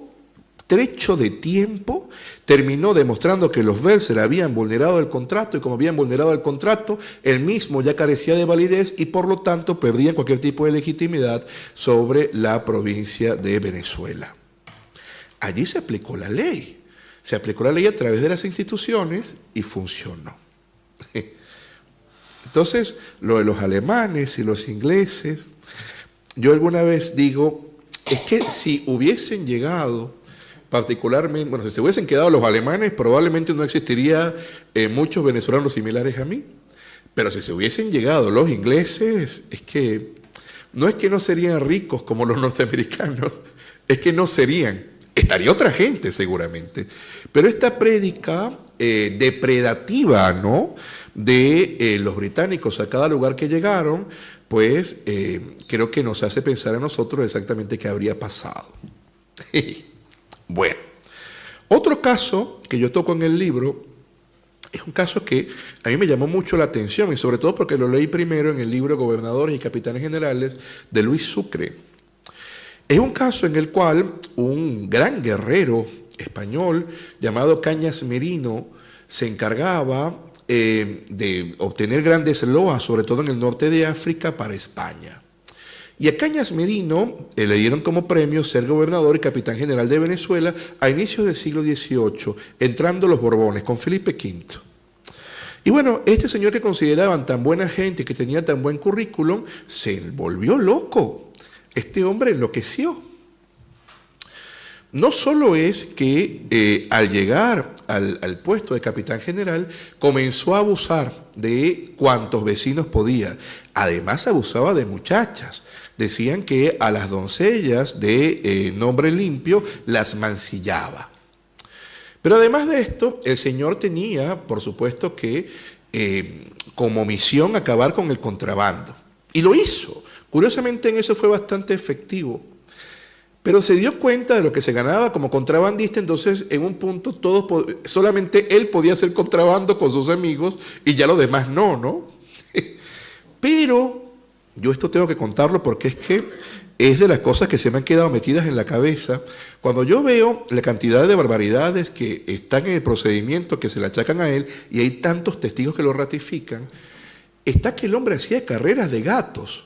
trecho de tiempo terminó demostrando que los Welser habían vulnerado el contrato, y como habían vulnerado el contrato, el mismo ya carecía de validez y por lo tanto perdían cualquier tipo de legitimidad sobre la provincia de Venezuela. Allí se aplicó la ley. Se aplicó la ley a través de las instituciones y funcionó. Entonces, lo de los alemanes y los ingleses, yo alguna vez digo, es que si hubiesen llegado particularmente, bueno, si se hubiesen quedado los alemanes, probablemente no existiría muchos venezolanos similares a mí. Pero si se hubiesen llegado los ingleses, es que no serían ricos como los norteamericanos, es que no serían. Estaría otra gente seguramente. Pero esta prédica depredativa, ¿no?, de los británicos a cada lugar que llegaron, pues creo que nos hace pensar a nosotros exactamente qué habría pasado. Bueno, otro caso que yo toco en el libro es un caso que a mí me llamó mucho la atención, y sobre todo porque lo leí primero en el libro Gobernadores y Capitanes Generales de Luis Sucre. Es un caso en el cual un gran guerrero español llamado Cañas Merino se encargaba de obtener grandes loas, sobre todo en el norte de África, para España. Y a Cañas Merino le dieron como premio ser gobernador y capitán general de Venezuela a inicios del siglo XVIII, entrando los Borbones con Felipe V. Y bueno, este señor que consideraban tan buena gente, que tenía tan buen currículum, se volvió loco. Este hombre enloqueció. No solo es que al llegar al puesto de capitán general, comenzó a abusar de cuantos vecinos podía. Además, abusaba de muchachas. Decían que a las doncellas de nombre limpio las mancillaba. Pero además de esto, el señor tenía, por supuesto, que como misión acabar con el contrabando. Y lo hizo. Curiosamente, en eso fue bastante efectivo. Pero se dio cuenta de lo que se ganaba como contrabandista, entonces en un punto solamente él podía hacer contrabando con sus amigos y ya los demás no. Pero yo esto tengo que contarlo porque es que es de las cosas que se me han quedado metidas en la cabeza. Cuando yo veo la cantidad de barbaridades que están en el procedimiento, que se le achacan a él, y hay tantos testigos que lo ratifican, está que el hombre hacía carreras de gatos.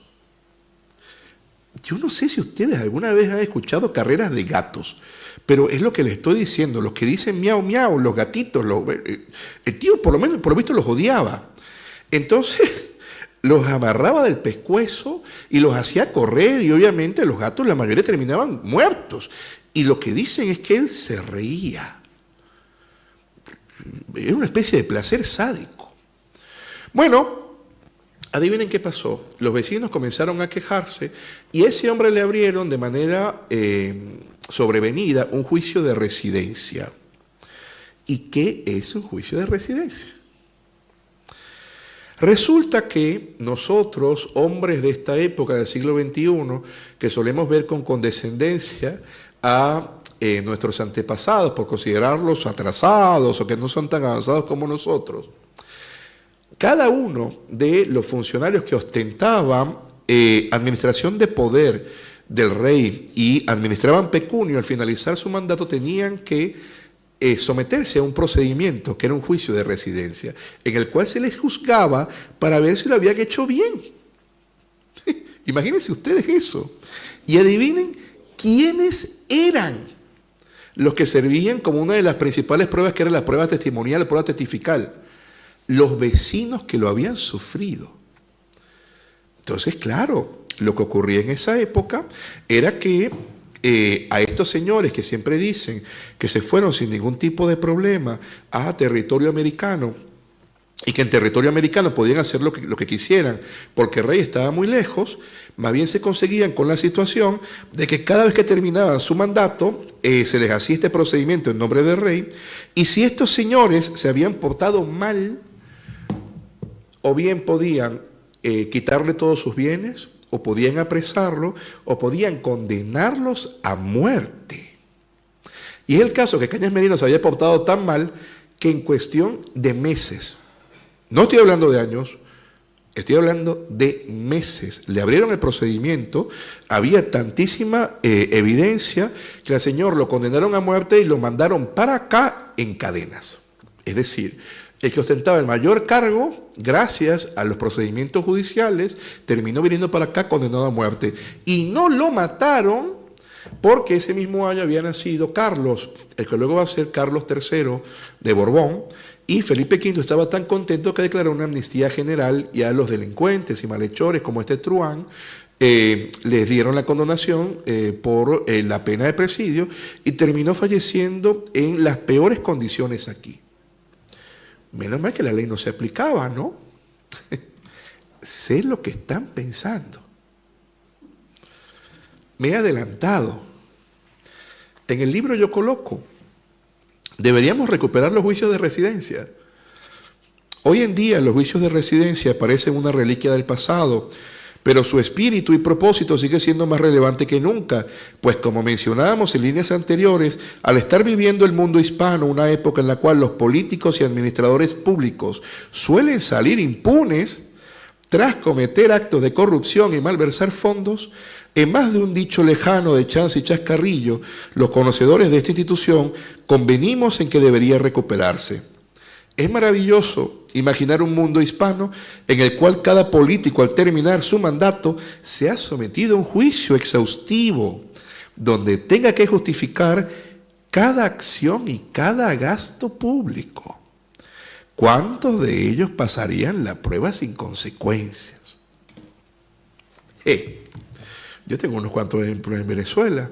Yo no sé si ustedes alguna vez han escuchado carreras de gatos, pero es lo que les estoy diciendo. Los que dicen miau, miau, los gatitos, el tío por lo visto los odiaba. Entonces los amarraba del pescuezo y los hacía correr, y obviamente los gatos, la mayoría terminaban muertos. Y lo que dicen es que él se reía. Era una especie de placer sádico. Bueno, adivinen qué pasó. Los vecinos comenzaron a quejarse y a ese hombre le abrieron de manera sobrevenida un juicio de residencia. ¿Y qué es un juicio de residencia? Resulta que nosotros, hombres de esta época del siglo XXI, que solemos ver con condescendencia a nuestros antepasados por considerarlos atrasados o que no son tan avanzados como nosotros, cada uno de los funcionarios que ostentaban administración de poder del rey y administraban pecunio al finalizar su mandato tenían que someterse a un procedimiento que era un juicio de residencia, en el cual se les juzgaba para ver si lo habían hecho bien. Imagínense ustedes eso. Y adivinen quiénes eran los que servían como una de las principales pruebas, que era la prueba testimonial, la prueba testifical. Los vecinos que lo habían sufrido. Entonces, claro, lo que ocurría en esa época era que a estos señores que siempre dicen que se fueron sin ningún tipo de problema a territorio americano y que en territorio americano podían hacer lo que quisieran porque el rey estaba muy lejos, más bien se conseguían con la situación de que cada vez que terminaban su mandato se les hacía este procedimiento en nombre del rey, y si estos señores se habían portado mal, o bien podían quitarle todos sus bienes, o podían apresarlo, o podían condenarlos a muerte. Y es el caso que Cañas Merino se había portado tan mal que en cuestión de meses, no estoy hablando de años, estoy hablando de meses, le abrieron el procedimiento, había tantísima evidencia que al señor lo condenaron a muerte y lo mandaron para acá en cadenas. Es decir, el que ostentaba el mayor cargo, gracias a los procedimientos judiciales, terminó viniendo para acá condenado a muerte. Y no lo mataron porque ese mismo año había nacido Carlos, el que luego va a ser Carlos III de Borbón, y Felipe V estaba tan contento que declaró una amnistía general, y a los delincuentes y malhechores como este Truán les dieron la condonación por la pena de presidio, y terminó falleciendo en las peores condiciones aquí. Menos mal que la ley no se aplicaba, ¿no? Sé lo que están pensando. Me he adelantado. En el libro yo coloco, deberíamos recuperar los juicios de residencia. Hoy en día los juicios de residencia parecen una reliquia del pasado, pero su espíritu y propósito sigue siendo más relevante que nunca, pues como mencionábamos en líneas anteriores, al estar viviendo el mundo hispano una época en la cual los políticos y administradores públicos suelen salir impunes tras cometer actos de corrupción y malversar fondos, en más de un dicho lejano de chance y chascarrillo, los conocedores de esta institución convenimos en que debería recuperarse. Es maravilloso imaginar un mundo hispano en el cual cada político al terminar su mandato se ha sometido a un juicio exhaustivo, donde tenga que justificar cada acción y cada gasto público. ¿Cuántos de ellos pasarían la prueba sin consecuencias? Yo tengo unos cuantos ejemplos en Venezuela.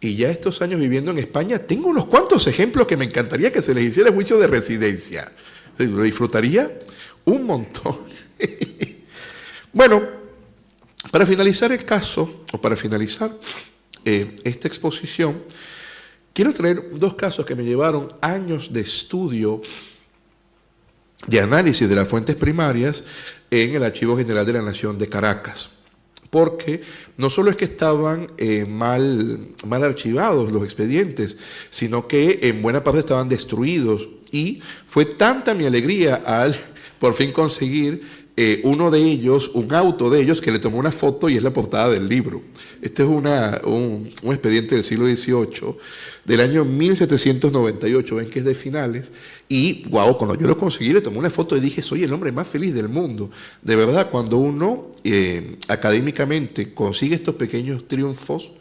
Y ya estos años viviendo en España, tengo unos cuantos ejemplos que me encantaría que se les hiciera juicio de residencia. Lo disfrutaría un montón. Bueno, para finalizar el caso, o para finalizar esta exposición, quiero traer dos casos que me llevaron años de estudio, de análisis de las fuentes primarias en el Archivo General de la Nación de Caracas. Porque no solo es que estaban mal archivados los expedientes, sino que en buena parte estaban destruidos. Y fue tanta mi alegría al por fin conseguir uno de ellos, un auto de ellos, que le tomó una foto y es la portada del libro. Este es un expediente del siglo XVIII, del año 1798, ven que es de finales, y wow, cuando yo lo conseguí le tomé una foto y dije, soy el hombre más feliz del mundo. De verdad, cuando uno académicamente consigue estos pequeños triunfos,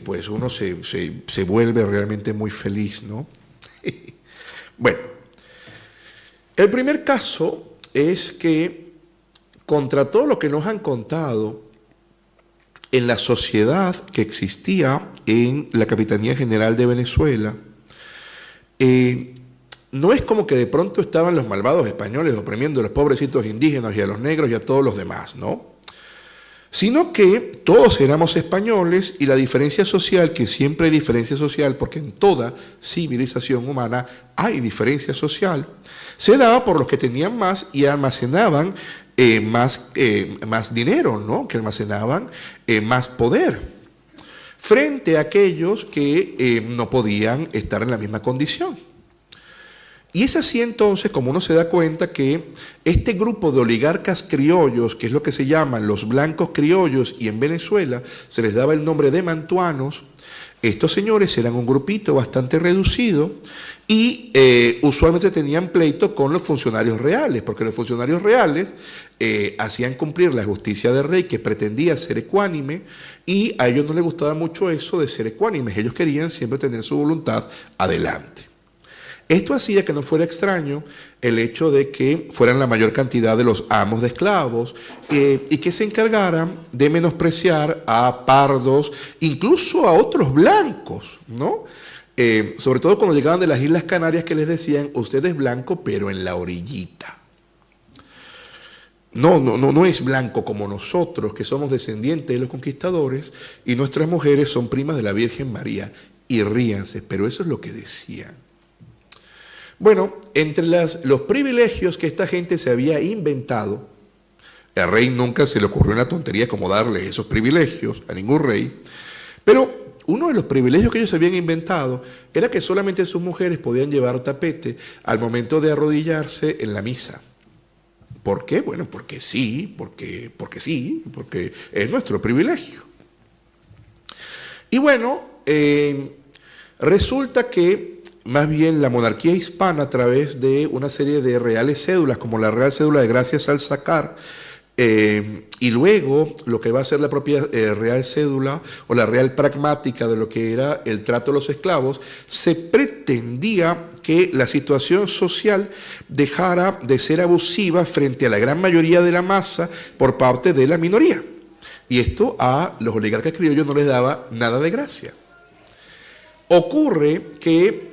pues uno se vuelve realmente muy feliz, ¿no? Bueno, el primer caso es que contra todo lo que nos han contado, en la sociedad que existía en la Capitanía General de Venezuela, no es como que de pronto estaban los malvados españoles oprimiendo a los pobrecitos indígenas y a los negros y a todos los demás, ¿no? Sino que todos éramos españoles y la diferencia social, que siempre hay diferencia social, porque en toda civilización humana hay diferencia social, se daba por los que tenían más y almacenaban más dinero, ¿no? Que almacenaban más poder, frente a aquellos que no podían estar en la misma condición. Y es así entonces como uno se da cuenta que este grupo de oligarcas criollos, que es lo que se llaman los blancos criollos, y en Venezuela se les daba el nombre de mantuanos, estos señores eran un grupito bastante reducido y usualmente tenían pleito con los funcionarios reales, porque los funcionarios reales hacían cumplir la justicia del rey, que pretendía ser ecuánime, y a ellos no les gustaba mucho eso de ser ecuánimes, ellos querían siempre tener su voluntad adelante. Esto hacía que no fuera extraño el hecho de que fueran la mayor cantidad de los amos de esclavos y que se encargaran de menospreciar a pardos, incluso a otros blancos, ¿no? Sobre todo cuando llegaban de las Islas Canarias, que les decían, usted es blanco pero en la orillita. No es blanco como nosotros, que somos descendientes de los conquistadores y nuestras mujeres son primas de la Virgen María. Y ríanse, pero eso es lo que decían. Bueno, entre los privilegios que esta gente se había inventado, al rey nunca se le ocurrió una tontería como darle esos privilegios a ningún rey, pero uno de los privilegios que ellos habían inventado era que solamente sus mujeres podían llevar tapete al momento de arrodillarse en la misa. ¿Por qué? Bueno, porque es nuestro privilegio. Y bueno, resulta que más bien la monarquía hispana, a través de una serie de reales cédulas, como la Real Cédula de Gracias al Sacar, y luego lo que va a ser la propia Real Cédula o la Real Pragmática de lo que era el trato de los esclavos, se pretendía que la situación social dejara de ser abusiva frente a la gran mayoría de la masa por parte de la minoría. Y esto a los oligarcas criollos no les daba nada de gracia. Ocurre que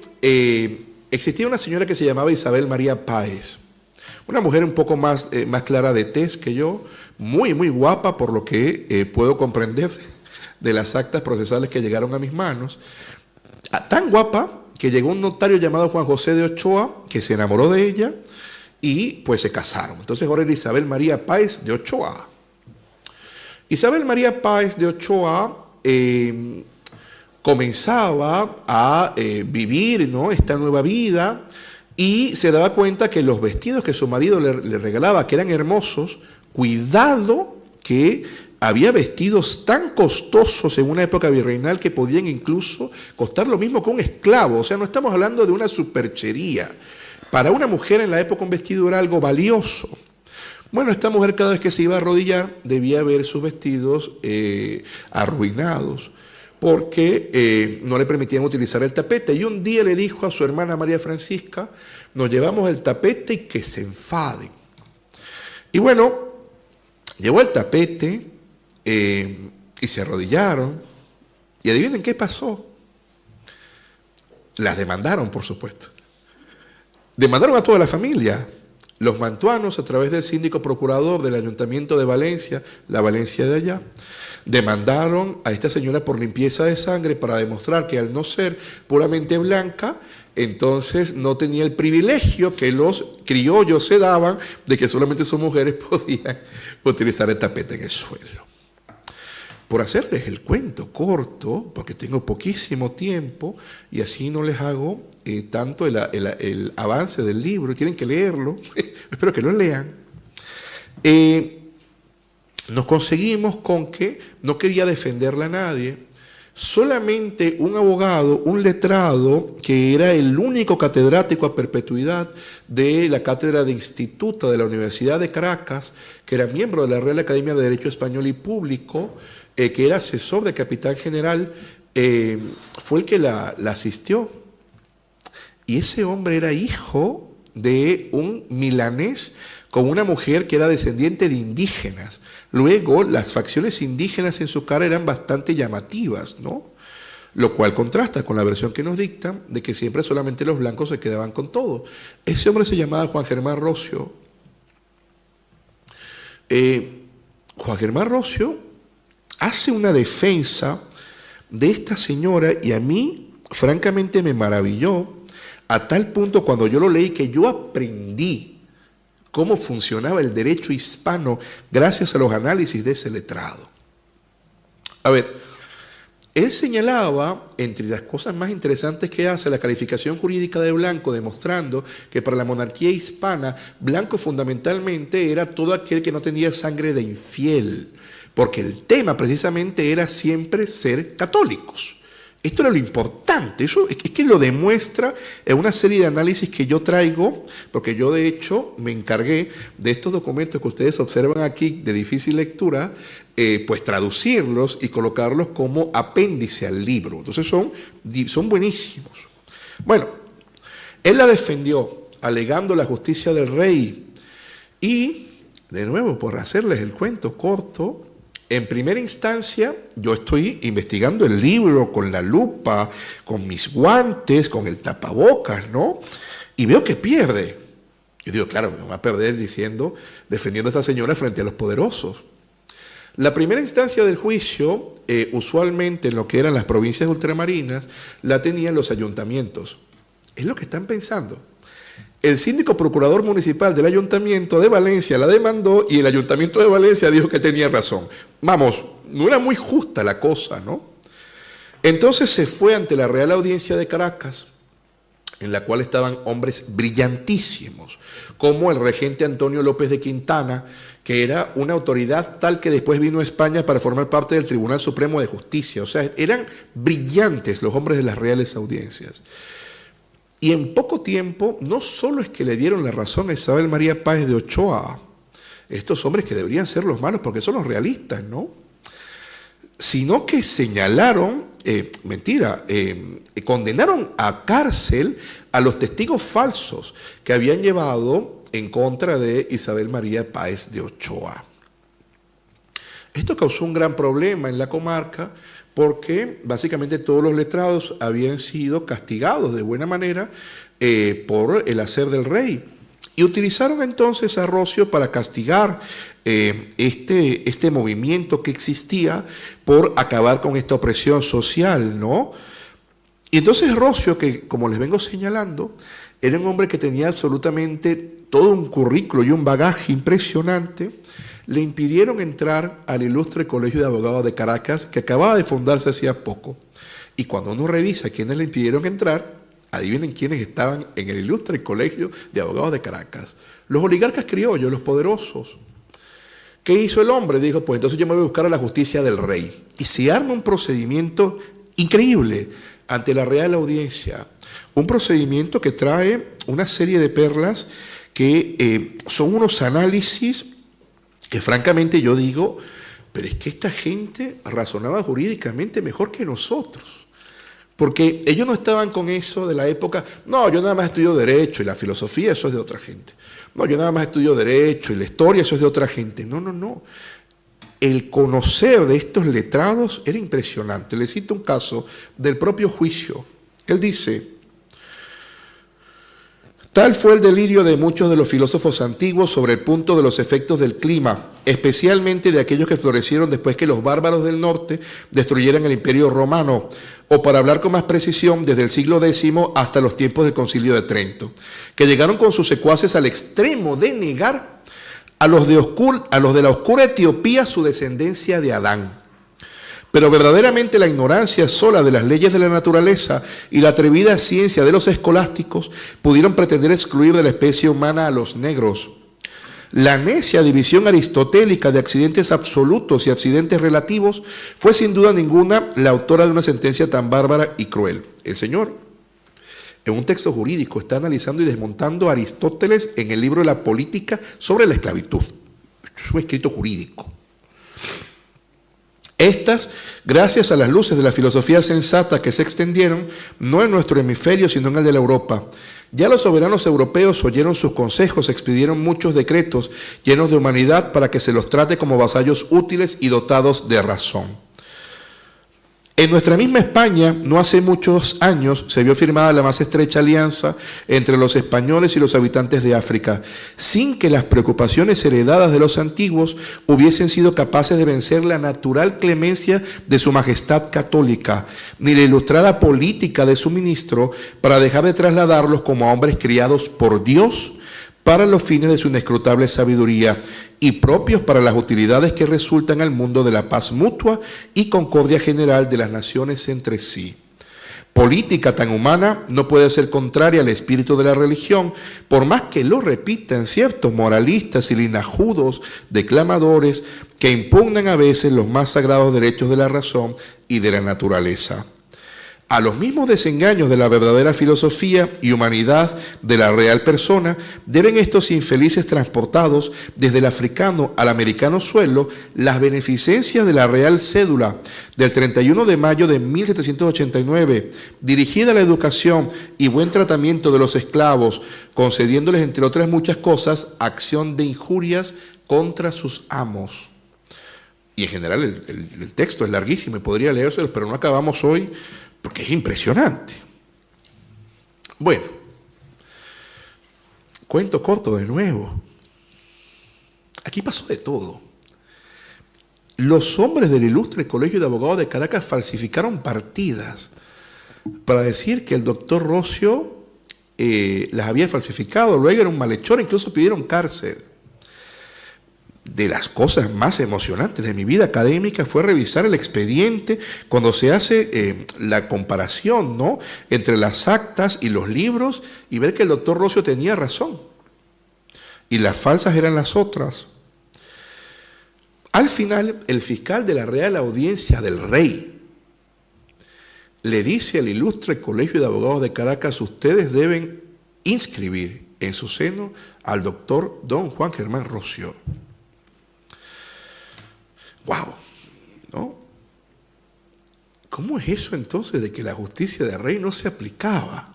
existía una señora que se llamaba Isabel María Páez, una mujer un poco más clara de tez que yo, muy guapa por lo que puedo comprender de las actas procesales que llegaron a mis manos, tan guapa que llegó un notario llamado Juan José de Ochoa, que se enamoró de ella y pues se casaron. Entonces ahora era Isabel María Páez de Ochoa. Isabel María Páez de Ochoa comenzaba a vivir, ¿no?, esta nueva vida, y se daba cuenta que los vestidos que su marido le regalaba, que eran hermosos, cuidado que había vestidos tan costosos en una época virreinal que podían incluso costar lo mismo que un esclavo. O sea, no estamos hablando de una superchería. Para una mujer en la época un vestido era algo valioso. Bueno, esta mujer cada vez que se iba a arrodillar debía ver sus vestidos arruinados, porque no le permitían utilizar el tapete. Y un día le dijo a su hermana María Francisca, nos llevamos el tapete y que se enfaden. Y bueno, llevó el tapete y se arrodillaron. Y adivinen qué pasó. Las demandaron, por supuesto. Demandaron a toda la familia. Los mantuanos, a través del síndico procurador del Ayuntamiento de Valencia, la Valencia de allá, demandaron a esta señora por limpieza de sangre para demostrar que al no ser puramente blanca, entonces no tenía el privilegio que los criollos se daban de que solamente sus mujeres podían utilizar el tapete en el suelo. Por hacerles el cuento corto, porque tengo poquísimo tiempo y así no les hago tanto el avance del libro, tienen que leerlo, espero que lo lean. Nos conseguimos con que no quería defenderla a nadie, solamente un abogado, un letrado, que era el único catedrático a perpetuidad de la cátedra de Instituto de la Universidad de Caracas, que era miembro de la Real Academia de Derecho Español y Público, que era asesor de Capitán General, fue el que la asistió. Y ese hombre era hijo de un milanés con una mujer que era descendiente de indígenas. Luego, las facciones indígenas en su cara eran bastante llamativas, ¿no? Lo cual contrasta con la versión que nos dictan de que siempre solamente los blancos se quedaban con todo. Ese hombre se llamaba Juan Germán Rocio. Juan Germán Rocio hace una defensa de esta señora y a mí, francamente, me maravilló a tal punto cuando yo lo leí que yo aprendí cómo funcionaba el derecho hispano gracias a los análisis de ese letrado. A ver, él señalaba, entre las cosas más interesantes que hace, la calificación jurídica de blanco, demostrando que para la monarquía hispana, blanco fundamentalmente era todo aquel que no tenía sangre de infiel, porque el tema precisamente era siempre ser católicos. Esto era lo importante, eso es que lo demuestra en una serie de análisis que yo traigo, porque yo de hecho me encargué de estos documentos que ustedes observan aquí de difícil lectura, pues traducirlos y colocarlos como apéndice al libro. Entonces son buenísimos. Bueno, él la defendió alegando la justicia del rey y, de nuevo, por hacerles el cuento corto, en primera instancia, yo estoy investigando el libro con la lupa, con mis guantes, con el tapabocas, ¿no? Y veo que pierde. Yo digo, claro, me va a perder defendiendo a esta señora frente a los poderosos. La primera instancia del juicio, usualmente en lo que eran las provincias ultramarinas, la tenían los ayuntamientos. Es lo que están pensando. El síndico procurador municipal del ayuntamiento de Valencia la demandó y el ayuntamiento de Valencia dijo que tenía razón. Vamos, no era muy justa la cosa, ¿no? Entonces se fue ante la Real Audiencia de Caracas, en la cual estaban hombres brillantísimos, como el regente Antonio López de Quintana, que era una autoridad tal que después vino a España para formar parte del Tribunal Supremo de Justicia. O sea, eran brillantes los hombres de las Reales Audiencias. Y en poco tiempo, no solo es que le dieron la razón a Isabel María Páez de Ochoa, estos hombres que deberían ser los malos porque son los realistas, ¿no? Sino que señalaron, condenaron a cárcel a los testigos falsos que habían llevado en contra de Isabel María Páez de Ochoa. Esto causó un gran problema en la comarca, porque básicamente todos los letrados habían sido castigados de buena manera por el hacer del rey. Y utilizaron entonces a Rocio para castigar este movimiento que existía por acabar con esta opresión social, ¿no? Y entonces Rocio, que como les vengo señalando, era un hombre que tenía absolutamente todo un currículo y un bagaje impresionante, le impidieron entrar al ilustre Colegio de Abogados de Caracas, que acababa de fundarse hacía poco. Y cuando uno revisa quiénes le impidieron entrar, adivinen quiénes estaban en el ilustre Colegio de Abogados de Caracas. Los oligarcas criollos, los poderosos. ¿Qué hizo el hombre? Dijo, pues entonces yo me voy a buscar a la justicia del rey. Y se arma un procedimiento increíble ante la Real Audiencia. Un procedimiento que trae una serie de perlas que son unos análisis que francamente yo digo, pero es que esta gente razonaba jurídicamente mejor que nosotros. Porque ellos no estaban con eso de la época, no, yo nada más estudio Derecho y la filosofía, eso es de otra gente. No, yo nada más estudio Derecho y la historia, eso es de otra gente. No, no, no. El conocer de estos letrados era impresionante. Les cito un caso del propio juicio. Él dice: tal fue el delirio de muchos de los filósofos antiguos sobre el punto de los efectos del clima, especialmente de aquellos que florecieron después que los bárbaros del norte destruyeran el Imperio Romano, o para hablar con más precisión, desde el siglo X hasta los tiempos del Concilio de Trento, que llegaron con sus secuaces al extremo de negar a los de la oscura Etiopía su descendencia de Adán. Pero verdaderamente la ignorancia sola de las leyes de la naturaleza y la atrevida ciencia de los escolásticos pudieron pretender excluir de la especie humana a los negros. La necia división aristotélica de accidentes absolutos y accidentes relativos fue sin duda ninguna la autora de una sentencia tan bárbara y cruel. El señor, en un texto jurídico, está analizando y desmontando a Aristóteles en el libro de la Política sobre la esclavitud. Es un escrito jurídico. Estas, gracias a las luces de la filosofía sensata que se extendieron, no en nuestro hemisferio, sino en el de la Europa. Ya los soberanos europeos oyeron sus consejos, expidieron muchos decretos llenos de humanidad para que se los trate como vasallos útiles y dotados de razón. En nuestra misma España, no hace muchos años, se vio firmada la más estrecha alianza entre los españoles y los habitantes de África, sin que las preocupaciones heredadas de los antiguos hubiesen sido capaces de vencer la natural clemencia de su majestad católica, ni la ilustrada política de su ministro para dejar de trasladarlos como a hombres criados por Dios para los fines de su inescrutable sabiduría y propios para las utilidades que resultan al mundo de la paz mutua y concordia general de las naciones entre sí. Política tan humana no puede ser contraria al espíritu de la religión, por más que lo repitan ciertos moralistas y linajudos declamadores que impugnan a veces los más sagrados derechos de la razón y de la naturaleza. A los mismos desengaños de la verdadera filosofía y humanidad de la real persona deben estos infelices transportados desde el africano al americano suelo las beneficencias de la Real Cédula del 31 de mayo de 1789, dirigida a la educación y buen tratamiento de los esclavos, concediéndoles, entre otras muchas cosas, acción de injurias contra sus amos. Y en general el texto es larguísimo y podría leérselo, pero no acabamos hoy porque es impresionante. Bueno, cuento corto de nuevo. Aquí pasó de todo. Los hombres del ilustre Colegio de Abogados de Caracas falsificaron partidas para decir que el doctor Rocio las había falsificado. Luego era un malhechor, incluso pidieron cárcel. De las cosas más emocionantes de mi vida académica fue revisar el expediente cuando se hace la comparación, ¿no?, entre las actas y los libros y ver que el doctor Rocio tenía razón y las falsas eran las otras. Al final, el fiscal de la Real Audiencia del Rey le dice al ilustre Colegio de Abogados de Caracas: ustedes deben inscribir en su seno al doctor don Juan Germán Rocio. ¡Wow! ¿No? ¿Cómo es eso entonces de que la justicia del rey no se aplicaba?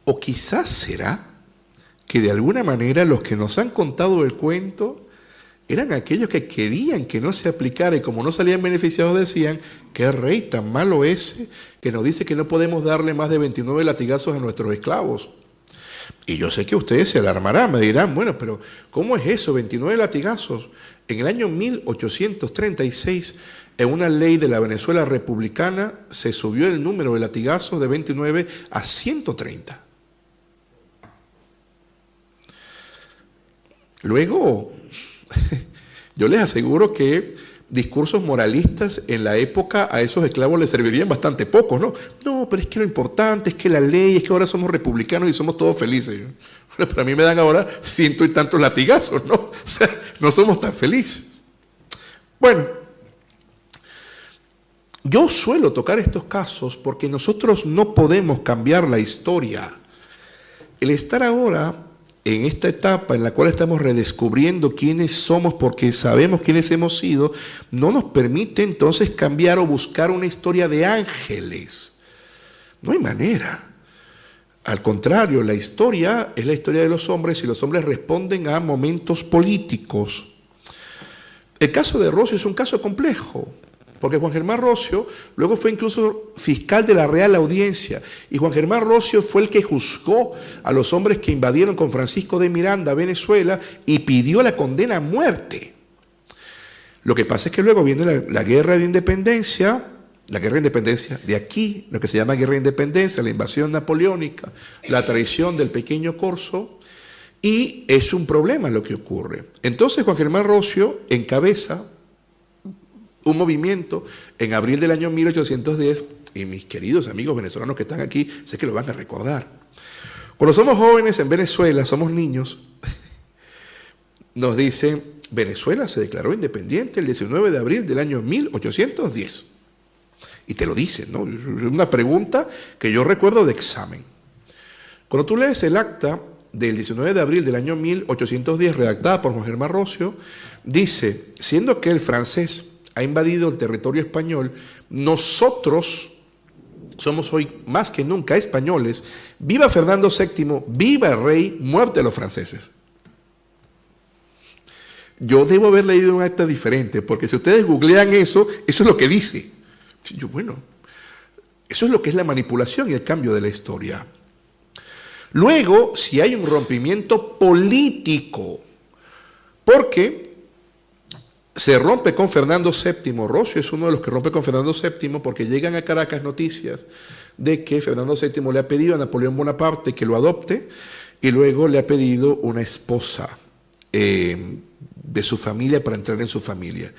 O quizás será que de alguna manera los que nos han contado el cuento eran aquellos que querían que no se aplicara y como no salían beneficiados decían: ¿qué rey tan malo ese que nos dice que no podemos darle más de 29 latigazos a nuestros esclavos? Y yo sé que ustedes se alarmarán, me dirán: bueno, pero ¿cómo es eso, 29 latigazos? En el año 1836, en una ley de la Venezuela republicana, se subió el número de latigazos de 29 a 130. Luego, yo les aseguro que discursos moralistas en la época a esos esclavos les servirían bastante poco, ¿no? No, pero es que lo importante es que la ley, es que ahora somos republicanos y somos todos felices. Pero a mí me dan ahora 100 y tantos latigazos, ¿no? O sea, no somos tan felices. Bueno, yo suelo tocar estos casos porque nosotros no podemos cambiar la historia. El estar ahora en esta etapa en la cual estamos redescubriendo quiénes somos porque sabemos quiénes hemos sido, no nos permite entonces cambiar o buscar una historia de ángeles. No hay manera. Al contrario, la historia es la historia de los hombres y los hombres responden a momentos políticos. El caso de Rocio es un caso complejo, porque Juan Germán Rocio luego fue incluso fiscal de la Real Audiencia y Juan Germán Rocio fue el que juzgó a los hombres que invadieron con Francisco de Miranda a Venezuela y pidió la condena a muerte. Lo que pasa es que luego viene la guerra de independencia, de aquí, lo que se llama guerra de independencia, la invasión napoleónica, la traición del pequeño Corso, y es un problema lo que ocurre. Entonces Juan Germán Rocio encabeza un movimiento en abril del año 1810, y mis queridos amigos venezolanos que están aquí, sé que lo van a recordar. Cuando somos jóvenes en Venezuela, somos niños, nos dicen, Venezuela se declaró independiente el 19 de abril del año 1810. Y te lo dicen, ¿no? Una pregunta que yo recuerdo de examen. Cuando tú lees el acta del 19 de abril del año 1810, redactada por Juan Germán Rocio, dice, siendo que el francés ha invadido el territorio español, nosotros somos hoy más que nunca españoles. Viva Fernando VII, viva el rey, muerte a los franceses. Yo debo haber leído un acta diferente, porque si ustedes googlean eso, eso es lo que dice. Yo, bueno, eso es lo que es la manipulación y el cambio de la historia. Luego, si hay un rompimiento político, porque se rompe con Fernando VII, Rocio es uno de los que rompe con Fernando VII, porque llegan a Caracas noticias de que Fernando VII le ha pedido a Napoleón Bonaparte que lo adopte, y luego le ha pedido una esposa de su familia para entrar en su familia.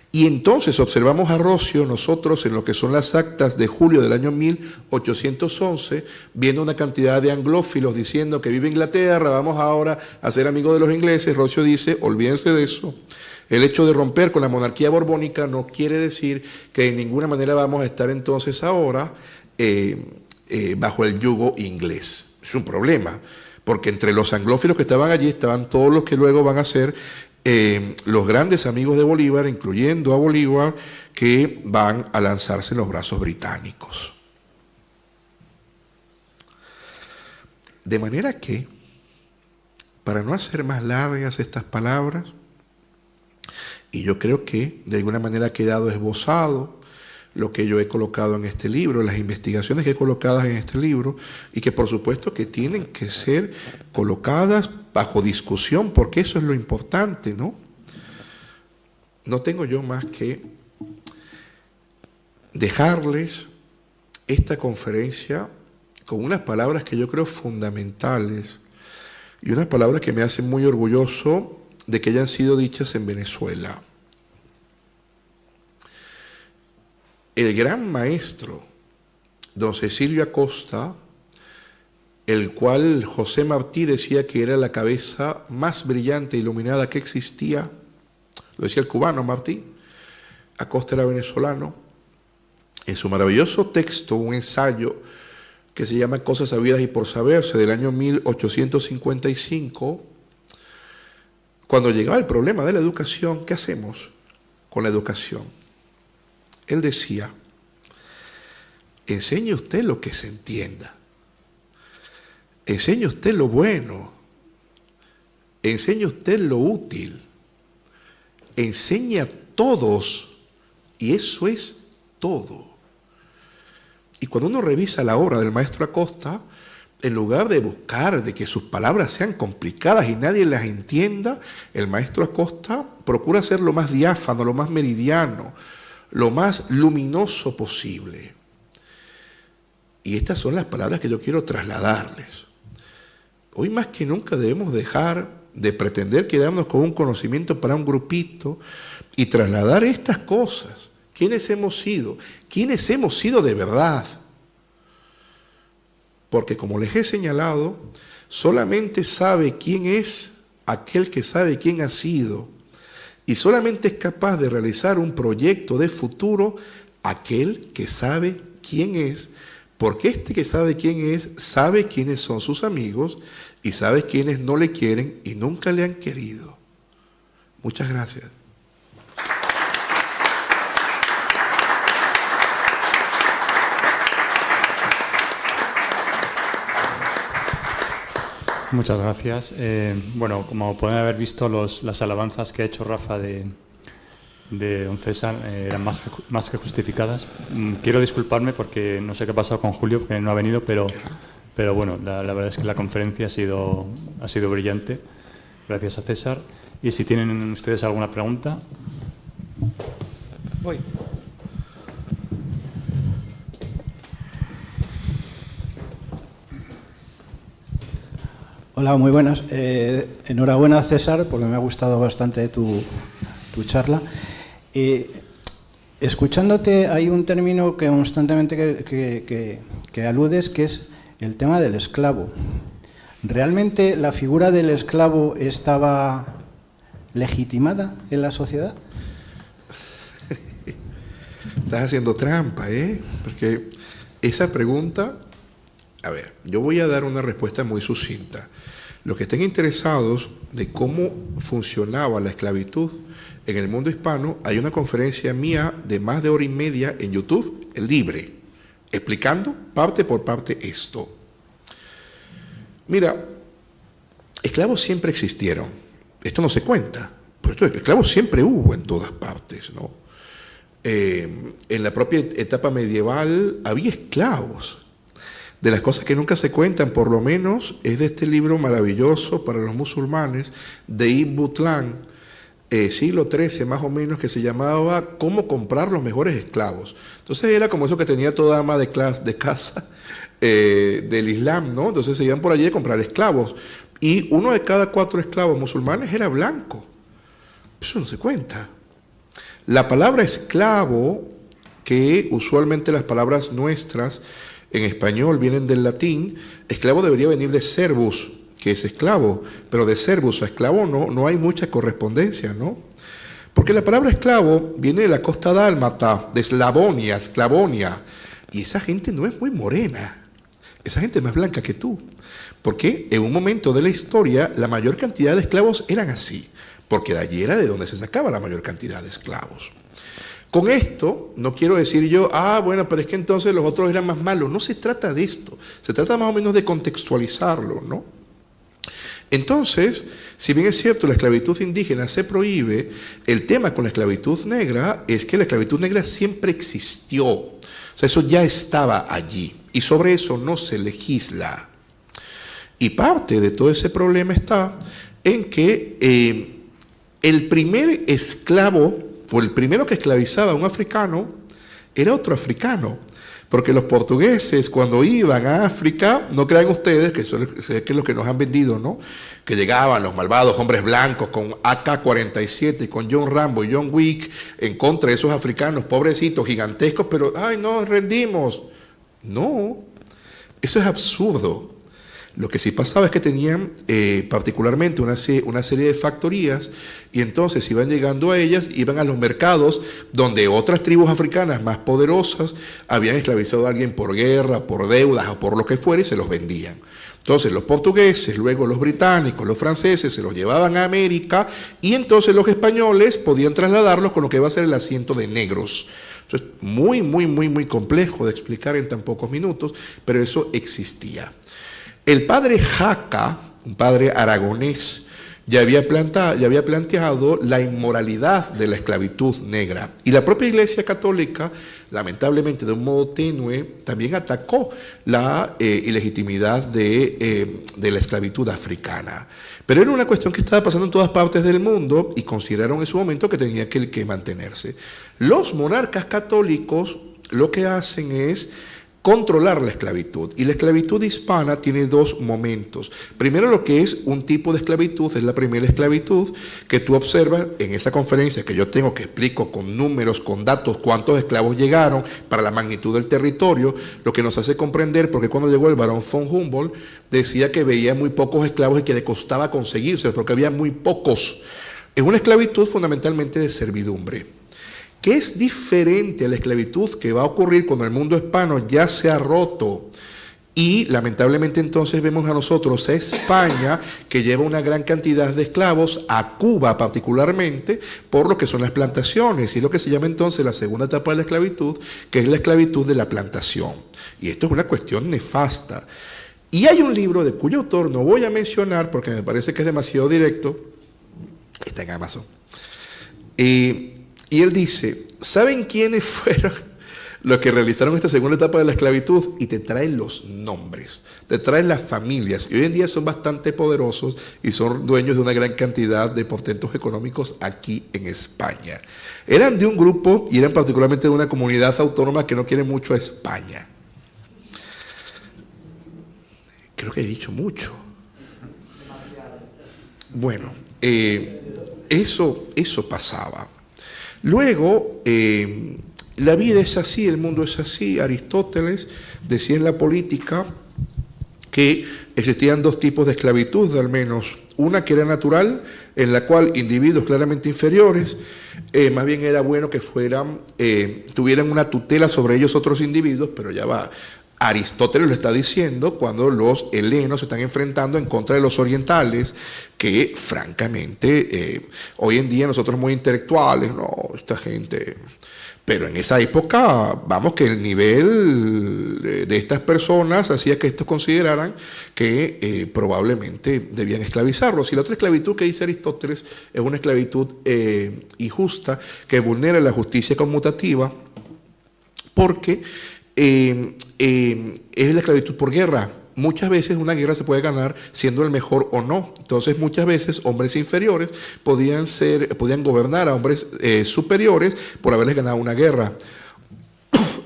Y entonces observamos a Rocio, nosotros en lo que son las actas de julio del año 1811, viendo una cantidad de anglófilos diciendo que vive Inglaterra, vamos ahora a ser amigos de los ingleses. Rocio dice, olvídense de eso. El hecho de romper con la monarquía borbónica no quiere decir que de ninguna manera vamos a estar entonces ahora bajo el yugo inglés. Es un problema, porque entre los anglófilos que estaban allí estaban todos los que luego van a ser los grandes amigos de Bolívar, incluyendo a Bolívar, que van a lanzarse en los brazos británicos. De manera que, para no hacer más largas estas palabras, y yo creo que de alguna manera ha quedado esbozado lo que yo he colocado en este libro, las investigaciones que he colocado en este libro, y que por supuesto que tienen que ser colocadas bajo discusión, porque eso es lo importante, ¿no? No tengo yo más que dejarles esta conferencia con unas palabras que yo creo fundamentales y unas palabras que me hacen muy orgulloso de que hayan sido dichas en Venezuela. El gran maestro, don Cecilio Acosta, el cual José Martí decía que era la cabeza más brillante e iluminada que existía, lo decía el cubano Martí, Acosta era venezolano, en su maravilloso texto, un ensayo que se llama Cosas sabidas y por saberse, del año 1855, cuando llegaba el problema de la educación, ¿qué hacemos con la educación? Él decía, enseñe usted lo que se entienda, enseñe usted lo bueno, enseñe usted lo útil, enseñe a todos, y eso es todo. Y cuando uno revisa la obra del maestro Acosta, en lugar de buscar de que sus palabras sean complicadas y nadie las entienda, el maestro Acosta procura ser lo más diáfano, lo más meridiano, lo más luminoso posible. Y estas son las palabras que yo quiero trasladarles. Hoy más que nunca debemos dejar de pretender quedarnos con un conocimiento para un grupito y trasladar estas cosas. ¿Quiénes hemos sido? ¿Quiénes hemos sido de verdad? Porque como les he señalado, solamente sabe quién es aquel que sabe quién ha sido. Y solamente es capaz de realizar un proyecto de futuro aquel que sabe quién es, porque este que sabe quién es, sabe quiénes son sus amigos y sabe quiénes no le quieren y nunca le han querido. Muchas gracias.
Muchas gracias. Bueno, como pueden haber visto, las alabanzas que ha hecho Rafa de don César eran más que justificadas. Quiero disculparme porque no sé qué ha pasado con Julio, porque no ha venido, pero bueno, la verdad es que la conferencia ha sido brillante. Gracias a César. Y si tienen ustedes alguna pregunta.
Voy. Hola, muy buenas. Enhorabuena, César, porque me ha gustado bastante tu charla. Escuchándote, hay un término que constantemente que aludes, que es el tema del esclavo. ¿Realmente la figura del esclavo estaba legitimada en la sociedad?
Estás haciendo trampa, porque esa pregunta, a ver, yo voy a dar una respuesta muy sucinta. Los que estén interesados de cómo funcionaba la esclavitud en el mundo hispano, hay una conferencia mía de más de 1 hora y media en YouTube, libre, explicando parte por parte esto. Mira, esclavos siempre existieron. Esto no se cuenta, pero esclavos siempre hubo en todas partes, ¿no? En la propia etapa medieval había esclavos. De las cosas que nunca se cuentan, por lo menos, es de este libro maravilloso para los musulmanes de Ibn Butlan, siglo XIII más o menos, que se llamaba Cómo comprar los mejores esclavos. Entonces era como eso que tenía toda ama de casa del Islam, ¿no? Entonces se iban por allí a comprar esclavos. Y 1 de cada 4 esclavos musulmanes era blanco. Eso no se cuenta. La palabra esclavo, que usualmente las palabras nuestras en español vienen del latín, esclavo debería venir de servus, que es esclavo, pero de servus a esclavo no hay mucha correspondencia, ¿no? Porque la palabra esclavo viene de la costa dálmata, de Eslavonia, Esclavonia, y esa gente no es muy morena, esa gente es más blanca que tú, porque en un momento de la historia la mayor cantidad de esclavos eran así, porque de allí era de donde se sacaba la mayor cantidad de esclavos. Con esto no quiero decir yo, bueno, pero es que entonces los otros eran más malos. No se trata de esto, se trata más o menos de contextualizarlo, ¿no? Entonces, si bien es cierto la esclavitud indígena se prohíbe, el tema con la esclavitud negra es que la esclavitud negra siempre existió. O sea, eso ya estaba allí y sobre eso no se legisla. Y parte de todo ese problema está en que el primer esclavo, o el primero que esclavizaba a un africano, era otro africano. Porque los portugueses, cuando iban a África, no crean ustedes, que eso es lo que nos han vendido, ¿no? Que llegaban los malvados hombres blancos con AK-47, con John Rambo y John Wick, en contra de esos africanos pobrecitos, gigantescos, pero, nos rendimos. No, eso es absurdo. Lo que sí pasaba es que tenían particularmente una serie de factorías y entonces iban llegando a ellas, iban a los mercados donde otras tribus africanas más poderosas habían esclavizado a alguien por guerra, por deudas o por lo que fuera y se los vendían. Entonces los portugueses, luego los británicos, los franceses se los llevaban a América y entonces los españoles podían trasladarlos con lo que iba a ser el asiento de negros. Eso es muy, muy, muy, muy complejo de explicar en tan pocos minutos, pero eso existía. El padre Jaca, un padre aragonés, ya había planteado la inmoralidad de la esclavitud negra. Y la propia Iglesia Católica, lamentablemente de un modo tenue, también atacó la ilegitimidad de la esclavitud africana. Pero era una cuestión que estaba pasando en todas partes del mundo y consideraron en su momento que tenía que mantenerse. Los monarcas católicos lo que hacen es controlar la esclavitud. Y la esclavitud hispana tiene 2 momentos. Primero, lo que es un tipo de esclavitud, es la primera esclavitud que tú observas en esa conferencia que yo tengo, que explico con números, con datos, cuántos esclavos llegaron para la magnitud del territorio, lo que nos hace comprender porque cuando llegó el barón von Humboldt decía que veía muy pocos esclavos y que le costaba conseguirse porque había muy pocos. Es una esclavitud fundamentalmente de servidumbre, que es diferente a la esclavitud que va a ocurrir cuando el mundo hispano ya se ha roto. Y lamentablemente entonces vemos a nosotros, a España, que lleva una gran cantidad de esclavos, a Cuba particularmente, por lo que son las plantaciones, y lo que se llama entonces la segunda etapa de la esclavitud, que es la esclavitud de la plantación. Y esto es una cuestión nefasta. Y hay un libro de cuyo autor no voy a mencionar porque me parece que es demasiado directo, está en Amazon, y él dice, ¿saben quiénes fueron los que realizaron esta segunda etapa de la esclavitud? Y te traen los nombres, te traen las familias. Y hoy en día son bastante poderosos y son dueños de una gran cantidad de portentos económicos aquí en España. Eran de un grupo y eran particularmente de una comunidad autónoma que no quiere mucho a España. Creo que he dicho mucho. Bueno, eso pasaba. Luego, la vida es así, el mundo es así. Aristóteles decía en la política que existían 2 tipos de esclavitud, al menos. Una que era natural, en la cual individuos claramente inferiores, más bien era bueno que tuvieran una tutela sobre ellos otros individuos, pero ya va. Aristóteles lo está diciendo cuando los helenos se están enfrentando en contra de los orientales, que francamente hoy en día nosotros muy intelectuales, no, esta gente... Pero en esa época, vamos, que el nivel de estas personas hacía que estos consideraran que probablemente debían esclavizarlos. Y la otra esclavitud que dice Aristóteles es una esclavitud injusta que vulnera la justicia conmutativa, porque es la esclavitud por guerra. Muchas veces una guerra se puede ganar siendo el mejor o no. Entonces muchas veces hombres inferiores podían gobernar a hombres superiores por haberles ganado una guerra.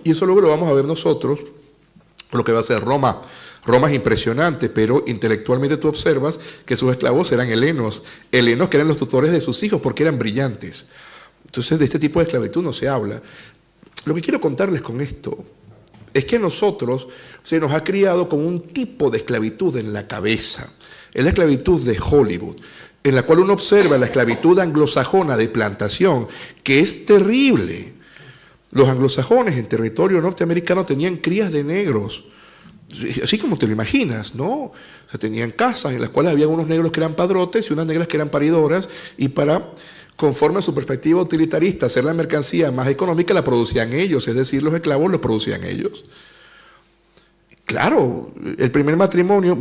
Y eso luego lo vamos a ver nosotros, lo que va a ser Roma. Roma es impresionante, pero intelectualmente tú observas que sus esclavos eran helenos que eran los tutores de sus hijos porque eran brillantes. Entonces de este tipo de esclavitud no se habla. Lo que quiero contarles con esto es que a nosotros se nos ha criado como un tipo de esclavitud en la cabeza. Es la esclavitud de Hollywood, en la cual uno observa la esclavitud anglosajona de plantación, que es terrible. Los anglosajones en territorio norteamericano tenían crías de negros, así como te lo imaginas, ¿no? O sea, tenían casas en las cuales había unos negros que eran padrotes y unas negras que eran paridoras, y conforme a su perspectiva utilitarista, hacer la mercancía más económica la producían ellos, es decir, los esclavos los producían ellos. Claro, el primer matrimonio,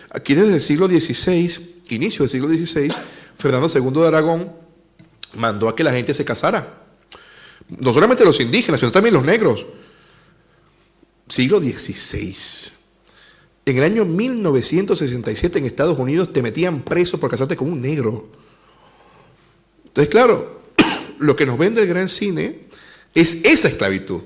aquí desde el siglo XVI, inicio del siglo XVI, Fernando II de Aragón mandó a que la gente se casara. No solamente los indígenas, sino también los negros. Siglo XVI. En el año 1967 en Estados Unidos te metían preso por casarte con un negro. Entonces, claro, lo que nos vende el gran cine es esa esclavitud.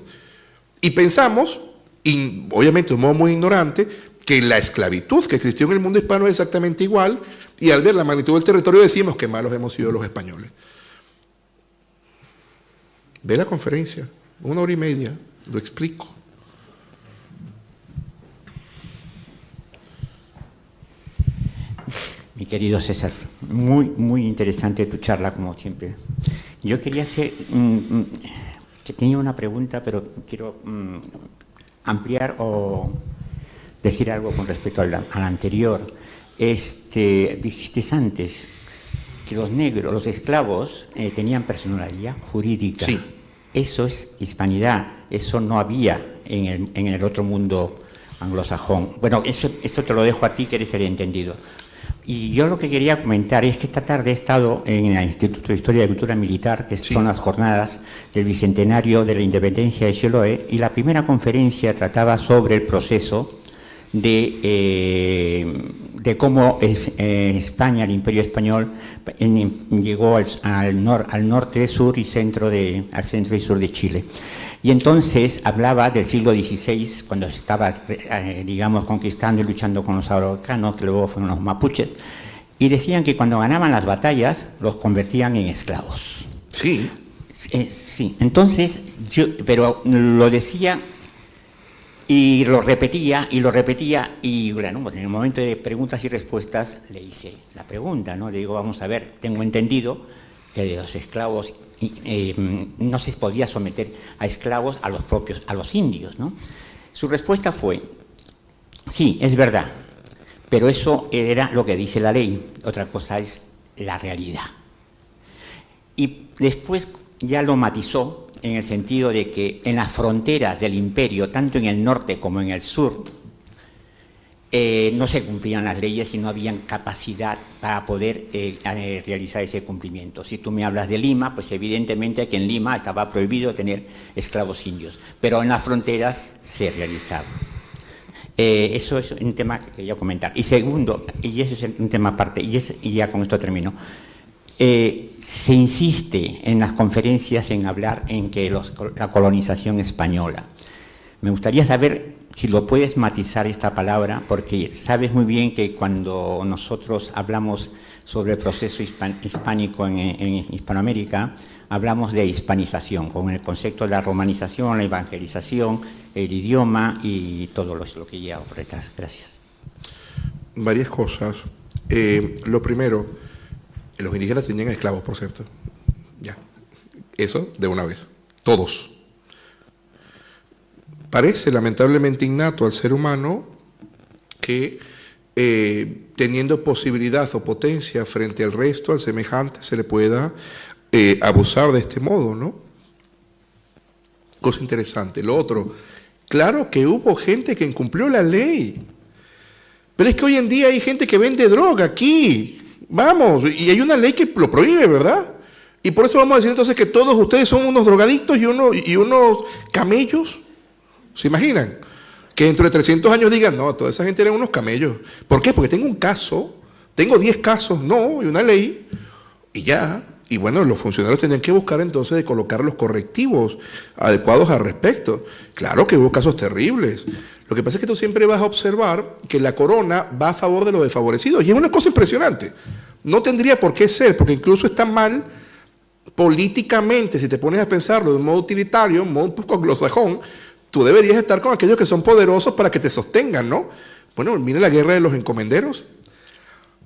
Y pensamos, y obviamente de un modo muy ignorante, que la esclavitud que existió en el mundo hispano es exactamente igual, y al ver la magnitud del territorio decimos que malos hemos sido los españoles. Ve la conferencia, 1 hora y media, lo explico.
Mi querido César, muy interesante tu charla, como siempre. Yo quería hacer, que tenía una pregunta, pero quiero ampliar o decir algo con respecto a la anterior. Dijiste antes que los negros, los esclavos, tenían personalidad jurídica.
Sí.
Eso es hispanidad, eso no había en el otro mundo anglosajón. Bueno, esto te lo dejo a ti, que eres el entendido. Y yo lo que quería comentar es que esta tarde he estado en el Instituto de Historia y Cultura Militar, que son las jornadas del Bicentenario de la Independencia de Chiloé, y la primera conferencia trataba sobre el proceso de cómo España, el Imperio Español, llegó al norte, sur y al centro y sur de Chile. Y entonces hablaba del siglo XVI, cuando estaba, digamos, conquistando y luchando con los araucanos, que luego fueron los mapuches, y decían que cuando ganaban las batallas los convertían en esclavos.
Sí.
Sí, entonces, pero lo decía y lo repetía, y bueno, en el momento de preguntas y respuestas le hice la pregunta, ¿no? Le digo, vamos a ver, tengo entendido que de los esclavos no se podía someter a esclavos a los indios, ¿no? Su respuesta fue, sí, es verdad, pero eso era lo que dice la ley, otra cosa es la realidad. Y después ya lo matizó en el sentido de que en las fronteras del imperio, tanto en el norte como en el sur, no se cumplían las leyes y no habían capacidad para poder realizar ese cumplimiento. Si tú me hablas de Lima, pues evidentemente que en Lima estaba prohibido tener esclavos indios, pero en las fronteras se realizaba. Eso es un tema que quería comentar. Y segundo, y eso es un tema aparte, y ya con esto termino, se insiste en las conferencias en hablar en que la colonización española. Me gustaría saber si lo puedes matizar esta palabra, porque sabes muy bien que cuando nosotros hablamos sobre el proceso hispánico en Hispanoamérica, hablamos de hispanización, con el concepto de la romanización, la evangelización, el idioma y todo lo que lleva por detrás. Gracias.
Varias cosas. Lo primero, los indígenas tenían esclavos, por cierto. Ya, eso de una vez. Todos. Parece lamentablemente innato al ser humano que teniendo posibilidad o potencia frente al resto, al semejante, se le pueda abusar de este modo, ¿no? Cosa interesante. Lo otro, claro que hubo gente que incumplió la ley, pero es que hoy en día hay gente que vende droga aquí, vamos, y hay una ley que lo prohíbe, ¿verdad? Y por eso vamos a decir entonces que todos ustedes son unos drogadictos y unos camellos. ¿Se imaginan? Que dentro de 300 años digan, no, toda esa gente eran unos camellos. ¿Por qué? Porque tengo un caso, tengo 10 casos, no, y una ley, y ya. Y bueno, los funcionarios tenían que buscar entonces de colocar los correctivos adecuados al respecto. Claro que hubo casos terribles. Lo que pasa es que tú siempre vas a observar que la corona va a favor de los desfavorecidos. Y es una cosa impresionante. No tendría por qué ser, porque incluso está mal políticamente, si te pones a pensarlo de un modo utilitario, un modo un poco anglosajón, tú deberías estar con aquellos que son poderosos para que te sostengan, ¿no? Bueno, mira la guerra de los encomenderos.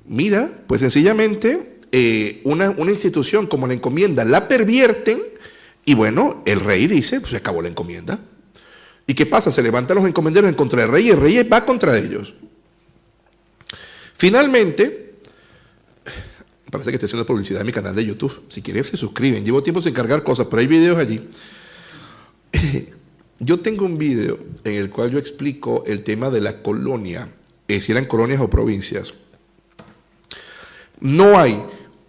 Mira, pues sencillamente una institución como la encomienda la pervierten y bueno, el rey dice, pues se acabó la encomienda. ¿Y qué pasa? Se levantan los encomenderos en contra del rey y el rey va contra ellos. Finalmente, parece que estoy haciendo publicidad en mi canal de YouTube. Si quieren se suscriben. Llevo tiempo sin cargar cosas, pero hay videos allí. Yo tengo un video en el cual yo explico el tema de la colonia, si eran colonias o provincias. No hay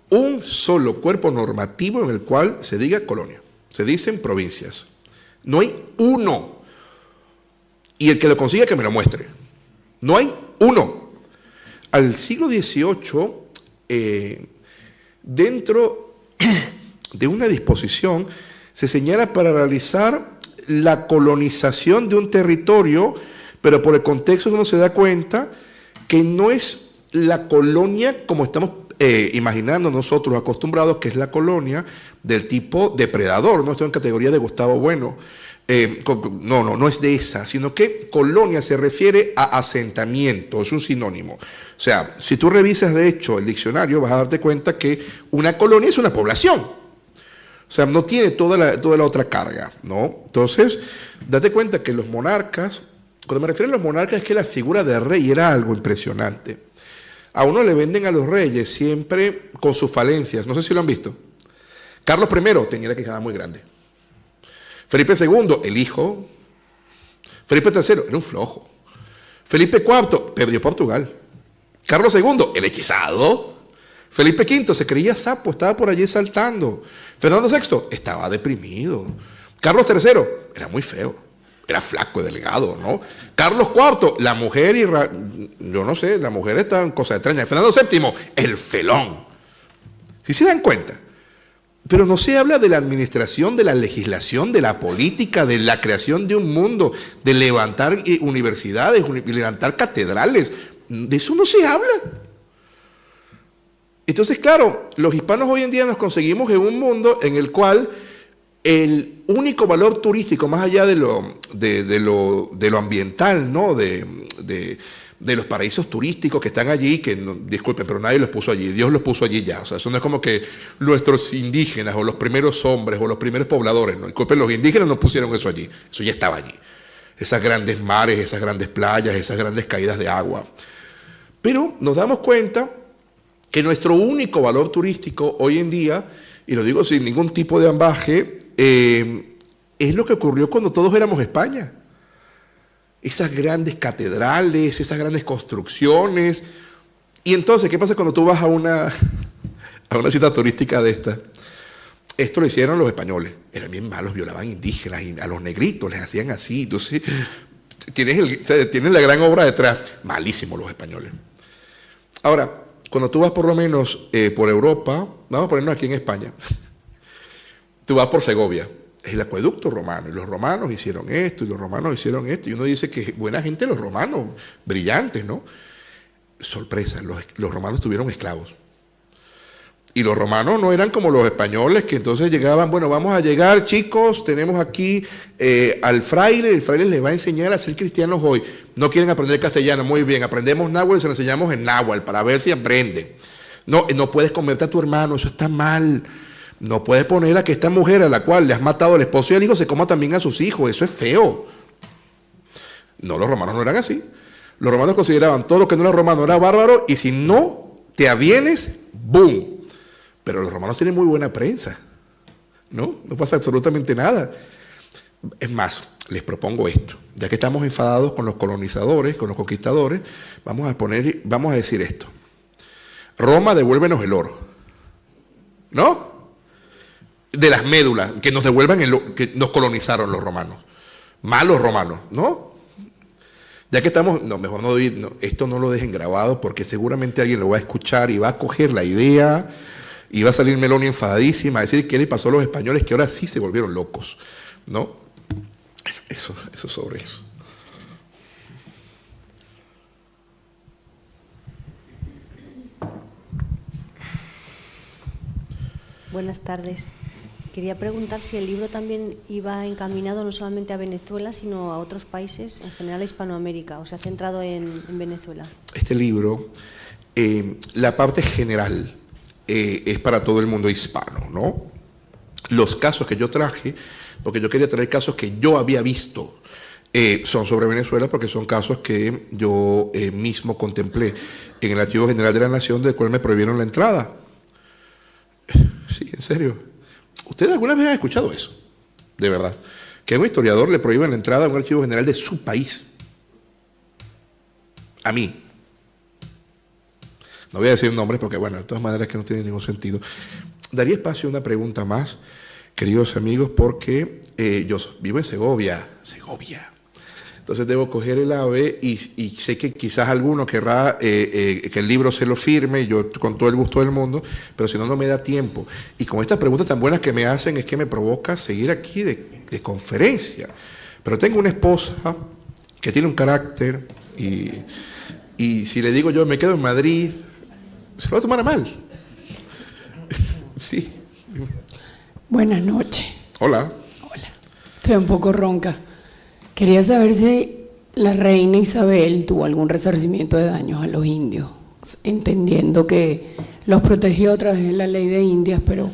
un solo cuerpo normativo en el cual se diga colonia. Se dicen provincias. No hay uno. Y el que lo consiga que me lo muestre. No hay uno. Al siglo XVIII, dentro de una disposición, se señala para realizar la colonización de un territorio, pero por el contexto uno se da cuenta que no es la colonia como estamos imaginando nosotros acostumbrados, que es la colonia del tipo depredador, no estoy en categoría de Gustavo Bueno, no es de esa, sino que colonia se refiere a asentamiento, es un sinónimo. O sea, si tú revisas de hecho el diccionario vas a darte cuenta que una colonia es una población. O sea, no tiene toda la otra carga, ¿no? Entonces, date cuenta que los monarcas, cuando me refiero a los monarcas es que la figura de rey era algo impresionante. A uno le venden a los reyes siempre con sus falencias, no sé si lo han visto. Carlos I tenía la quijada muy grande. Felipe II, el hijo. Felipe III, era un flojo. Felipe IV, perdió Portugal. Carlos II, el hechizado. Felipe V se creía sapo, estaba por allí saltando. Fernando VI estaba deprimido. Carlos III era muy feo, era flaco, delgado, ¿no? Carlos IV, la mujer, yo no sé, la mujer estaba en cosas extrañas. Fernando VII, el felón. ¿Sí se dan cuenta? Pero no se habla de la administración, de la legislación, de la política, de la creación de un mundo, de levantar universidades, levantar catedrales. De eso no se habla. Entonces, claro, los hispanos hoy en día nos conseguimos en un mundo en el cual el único valor turístico, más allá de lo ambiental, ¿no? de los paraísos turísticos que están allí, que no, disculpen, pero nadie los puso allí, Dios los puso allí ya. O sea, eso no es como que nuestros indígenas o los primeros hombres o los primeros pobladores, no, disculpen, los indígenas no pusieron eso allí, eso ya estaba allí. Esas grandes mares, esas grandes playas, esas grandes caídas de agua. Pero nos damos cuenta que nuestro único valor turístico hoy en día, y lo digo sin ningún tipo de ambaje, es lo que ocurrió cuando todos éramos España. Esas grandes catedrales, esas grandes construcciones. Y entonces, ¿qué pasa cuando tú vas a una cita turística de esta? Esto lo hicieron los españoles. Eran bien malos, violaban indígenas, y a los negritos les hacían así. Entonces, tienes la gran obra detrás. Malísimos los españoles. Ahora, cuando tú vas por lo menos por Europa, vamos a ponernos aquí en España, tú vas por Segovia, es el acueducto romano, y los romanos hicieron esto, y los romanos hicieron esto, y uno dice que buena gente los romanos, brillantes, ¿no? Sorpresa, los romanos tuvieron esclavos. Y los romanos no eran como los españoles, que entonces llegaban, bueno, vamos a llegar, chicos, tenemos aquí al fraile, el fraile les va a enseñar a ser cristianos hoy. No quieren aprender castellano, muy bien, aprendemos náhuatl y se lo enseñamos en náhuatl para ver si aprenden. No, no puedes comerte a tu hermano, eso está mal. No puedes poner a que esta mujer a la cual le has matado al esposo y al hijo se coma también a sus hijos, eso es feo. No, los romanos no eran así. Los romanos consideraban todo lo que no era romano era bárbaro y si no te avienes, ¡boom! Pero los romanos tienen muy buena prensa, ¿no? No pasa absolutamente nada. Es más, les propongo esto. Ya que estamos enfadados con los colonizadores, con los conquistadores, vamos a decir esto. Roma, devuélvenos el oro. ¿No? De las médulas, que nos devuelvan que nos colonizaron los romanos. Malos romanos, ¿no? Ya que estamos, no, mejor no, esto no lo dejen grabado porque seguramente alguien lo va a escuchar y va a coger la idea y va a salir Meloni enfadadísima a decir qué le pasó a los españoles que ahora sí se volvieron locos, ¿no? Eso sobre eso.
Buenas tardes. Quería preguntar si el libro también iba encaminado no solamente a Venezuela, sino a otros países, en general a Hispanoamérica, o se ha centrado en Venezuela.
Este libro, la parte general es para todo el mundo hispano, ¿no? Los casos que yo traje, porque yo quería traer casos que yo había visto, son sobre Venezuela porque son casos que yo mismo contemplé en el Archivo General de la Nación, del cual me prohibieron la entrada. Sí, en serio. ¿Ustedes alguna vez han escuchado eso? De verdad. Que a un historiador le prohíban la entrada a un archivo general de su país. A mí. No voy a decir nombres porque, bueno, de todas maneras que no tiene ningún sentido. Daría espacio a una pregunta más, queridos amigos, porque yo vivo en Segovia. Entonces debo coger el AVE y sé que quizás alguno querrá que el libro se lo firme, yo con todo el gusto del mundo, pero si no, no me da tiempo. Y con estas preguntas tan buenas que me hacen es que me provoca seguir aquí de conferencia. Pero tengo una esposa que tiene un carácter y si le digo yo me quedo en Madrid, se lo va a tomar a mal. Sí.
Buenas noches.
Hola.
Hola. Estoy un poco ronca. Quería saber si la reina Isabel tuvo algún resarcimiento de daños a los indios, entendiendo que los protegió a través de la ley de Indias, pero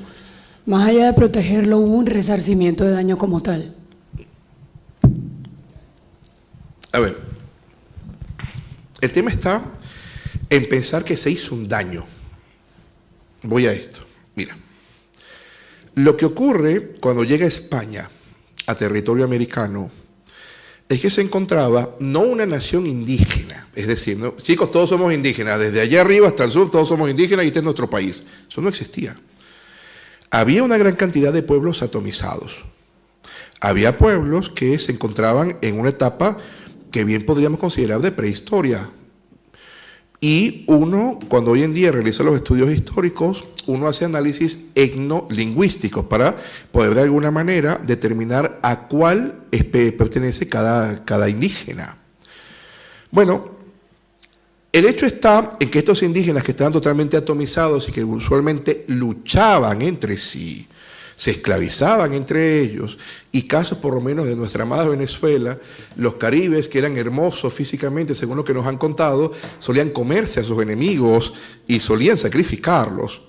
más allá de protegerlo, hubo un resarcimiento de daño como tal.
A ver, el tema está en pensar que se hizo un daño. Voy a esto. Mira, lo que ocurre cuando llega España a territorio americano es que se encontraba no una nación indígena, es decir, ¿no? Chicos, todos somos indígenas, desde allá arriba hasta el sur todos somos indígenas y este es nuestro país. Eso no existía. Había una gran cantidad de pueblos atomizados. Había pueblos que se encontraban en una etapa que bien podríamos considerar de prehistoria. Y uno, cuando hoy en día realiza los estudios históricos, uno hace análisis etnolingüísticos para poder de alguna manera determinar a cuál pertenece cada indígena. Bueno, el hecho está en que estos indígenas que estaban totalmente atomizados y que usualmente luchaban entre sí, se esclavizaban entre ellos, y casos por lo menos de nuestra amada Venezuela, los caribes, que eran hermosos físicamente, según lo que nos han contado, solían comerse a sus enemigos y solían sacrificarlos.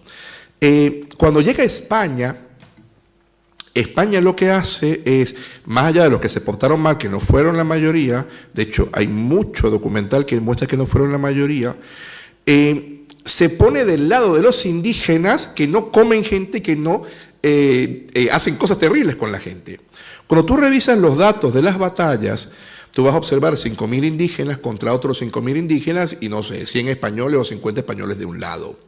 Cuando llega a España, España lo que hace es, más allá de los que se portaron mal, que no fueron la mayoría, de hecho hay mucho documental que muestra que no fueron la mayoría, se pone del lado de los indígenas que no comen gente, que no hacen cosas terribles con la gente. Cuando tú revisas los datos de las batallas, tú vas a observar 5.000 indígenas contra otros 5.000 indígenas y no sé, 100 españoles o 50 españoles de un lado.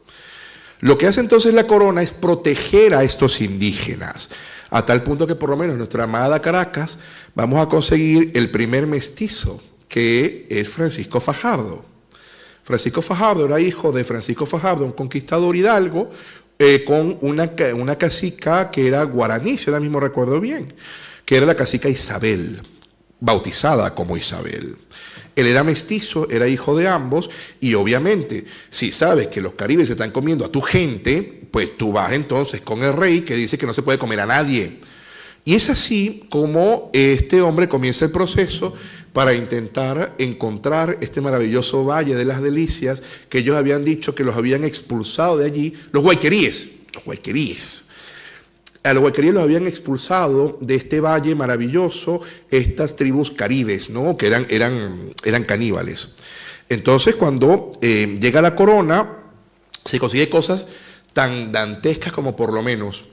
Lo que hace entonces la corona es proteger a estos indígenas, a tal punto que por lo menos en nuestra amada Caracas vamos a conseguir el primer mestizo, que es Francisco Fajardo. Francisco Fajardo era hijo de Francisco Fajardo, un conquistador hidalgo, con una cacica que era guaraní, si ahora mismo recuerdo bien, que era la cacica Isabel, bautizada como Isabel. Él era mestizo, era hijo de ambos, y obviamente, si sabes que los caribes se están comiendo a tu gente, pues tú vas entonces con el rey que dice que no se puede comer a nadie. Y es así como este hombre comienza el proceso para intentar encontrar este maravilloso Valle de las Delicias que ellos habían dicho que los habían expulsado de allí, los guayqueríes. A los guayqueríes los habían expulsado de este valle maravilloso estas tribus caribes, ¿no? Que eran caníbales. Entonces, cuando llega la corona, se consigue cosas tan dantescas como por lo menos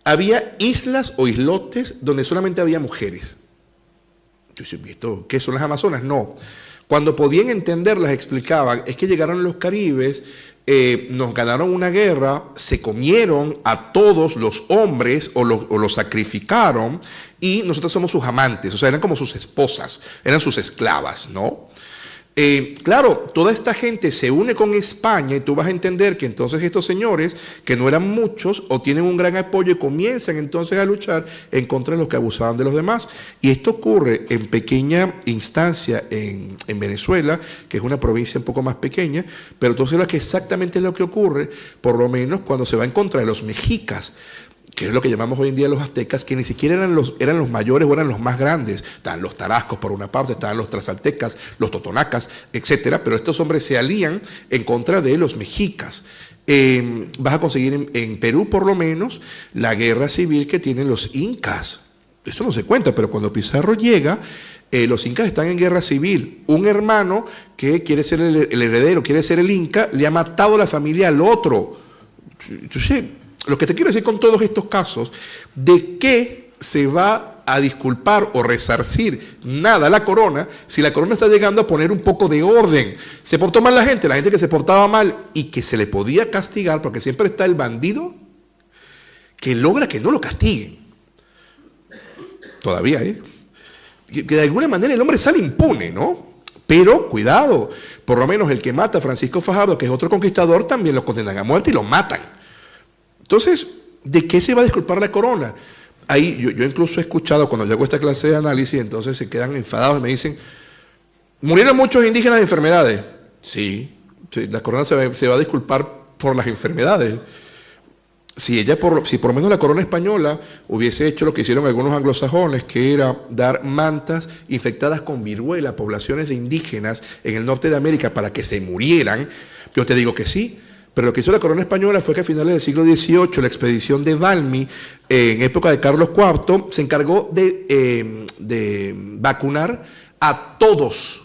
había islas o islotes donde solamente había mujeres. ¿Qué son las Amazonas? No. Cuando podían entenderlas, explicaban, es que llegaron los caribes, nos ganaron una guerra, se comieron a todos los hombres o los sacrificaron y nosotros somos sus amantes, o sea, eran como sus esposas, eran sus esclavas, ¿no? Claro, toda esta gente se une con España y tú vas a entender que entonces estos señores, que no eran muchos, obtienen un gran apoyo y comienzan entonces a luchar en contra de los que abusaban de los demás. Y esto ocurre en pequeña instancia en Venezuela, que es una provincia un poco más pequeña, pero tú sabes que exactamente es lo que ocurre, por lo menos cuando se va en contra de los mexicas, que es lo que llamamos hoy en día los aztecas, que ni siquiera eran los mayores o eran los más grandes. Estaban los tarascos por una parte, estaban los tlaxcaltecas, los totonacas, etcétera, pero estos hombres se alían en contra de los mexicas. Vas a conseguir en Perú, por lo menos, la guerra civil que tienen los incas. Esto no se cuenta, pero cuando Pizarro llega, los incas están en guerra civil. Un hermano que quiere ser el heredero, quiere ser el inca, le ha matado la familia al otro. Entonces, lo que te quiero decir con todos estos casos, ¿de qué se va a disculpar o resarcir nada la corona si la corona está llegando a poner un poco de orden? Se portó mal la gente que se portaba mal y que se le podía castigar, porque siempre está el bandido que logra que no lo castiguen. Todavía, que de alguna manera el hombre sale impune, ¿no? Pero cuidado, por lo menos el que mata a Francisco Fajardo, que es otro conquistador, también lo condenan a muerte y lo matan. Entonces, ¿de qué se va a disculpar la corona? Ahí yo incluso he escuchado cuando yo hago esta clase de análisis, entonces se quedan enfadados y me dicen, ¿murieron muchos indígenas de enfermedades? Sí, la corona se va a disculpar por las enfermedades. Si por lo menos la corona española hubiese hecho lo que hicieron algunos anglosajones, que era dar mantas infectadas con viruela a poblaciones de indígenas en el norte de América para que se murieran, yo te digo que sí. Pero lo que hizo la corona española fue que a finales del siglo XVIII, la expedición de Valmy, en época de Carlos IV, se encargó de vacunar a todos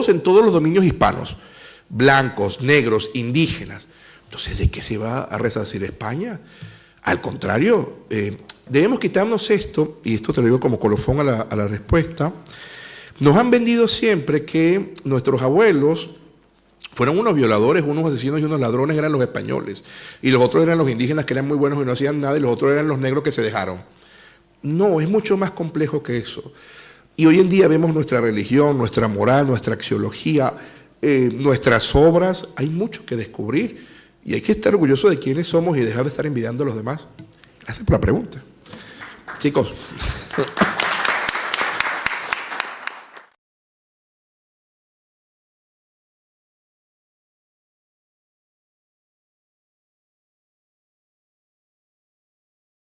en todos los dominios hispanos, blancos, negros, indígenas. Entonces, ¿de qué se va a resarcir España? Al contrario, debemos quitarnos esto, y esto te lo digo como colofón a la respuesta. Nos han vendido siempre que nuestros abuelos fueron unos violadores, unos asesinos y unos ladrones, eran los españoles. Y los otros eran los indígenas, que eran muy buenos y no hacían nada, y los otros eran los negros que se dejaron. No, es mucho más complejo que eso. Y hoy en día vemos nuestra religión, nuestra moral, nuestra axiología, nuestras obras. Hay mucho que descubrir y hay que estar orgulloso de quiénes somos y dejar de estar envidiando a los demás. Gracias por la pregunta. Chicos.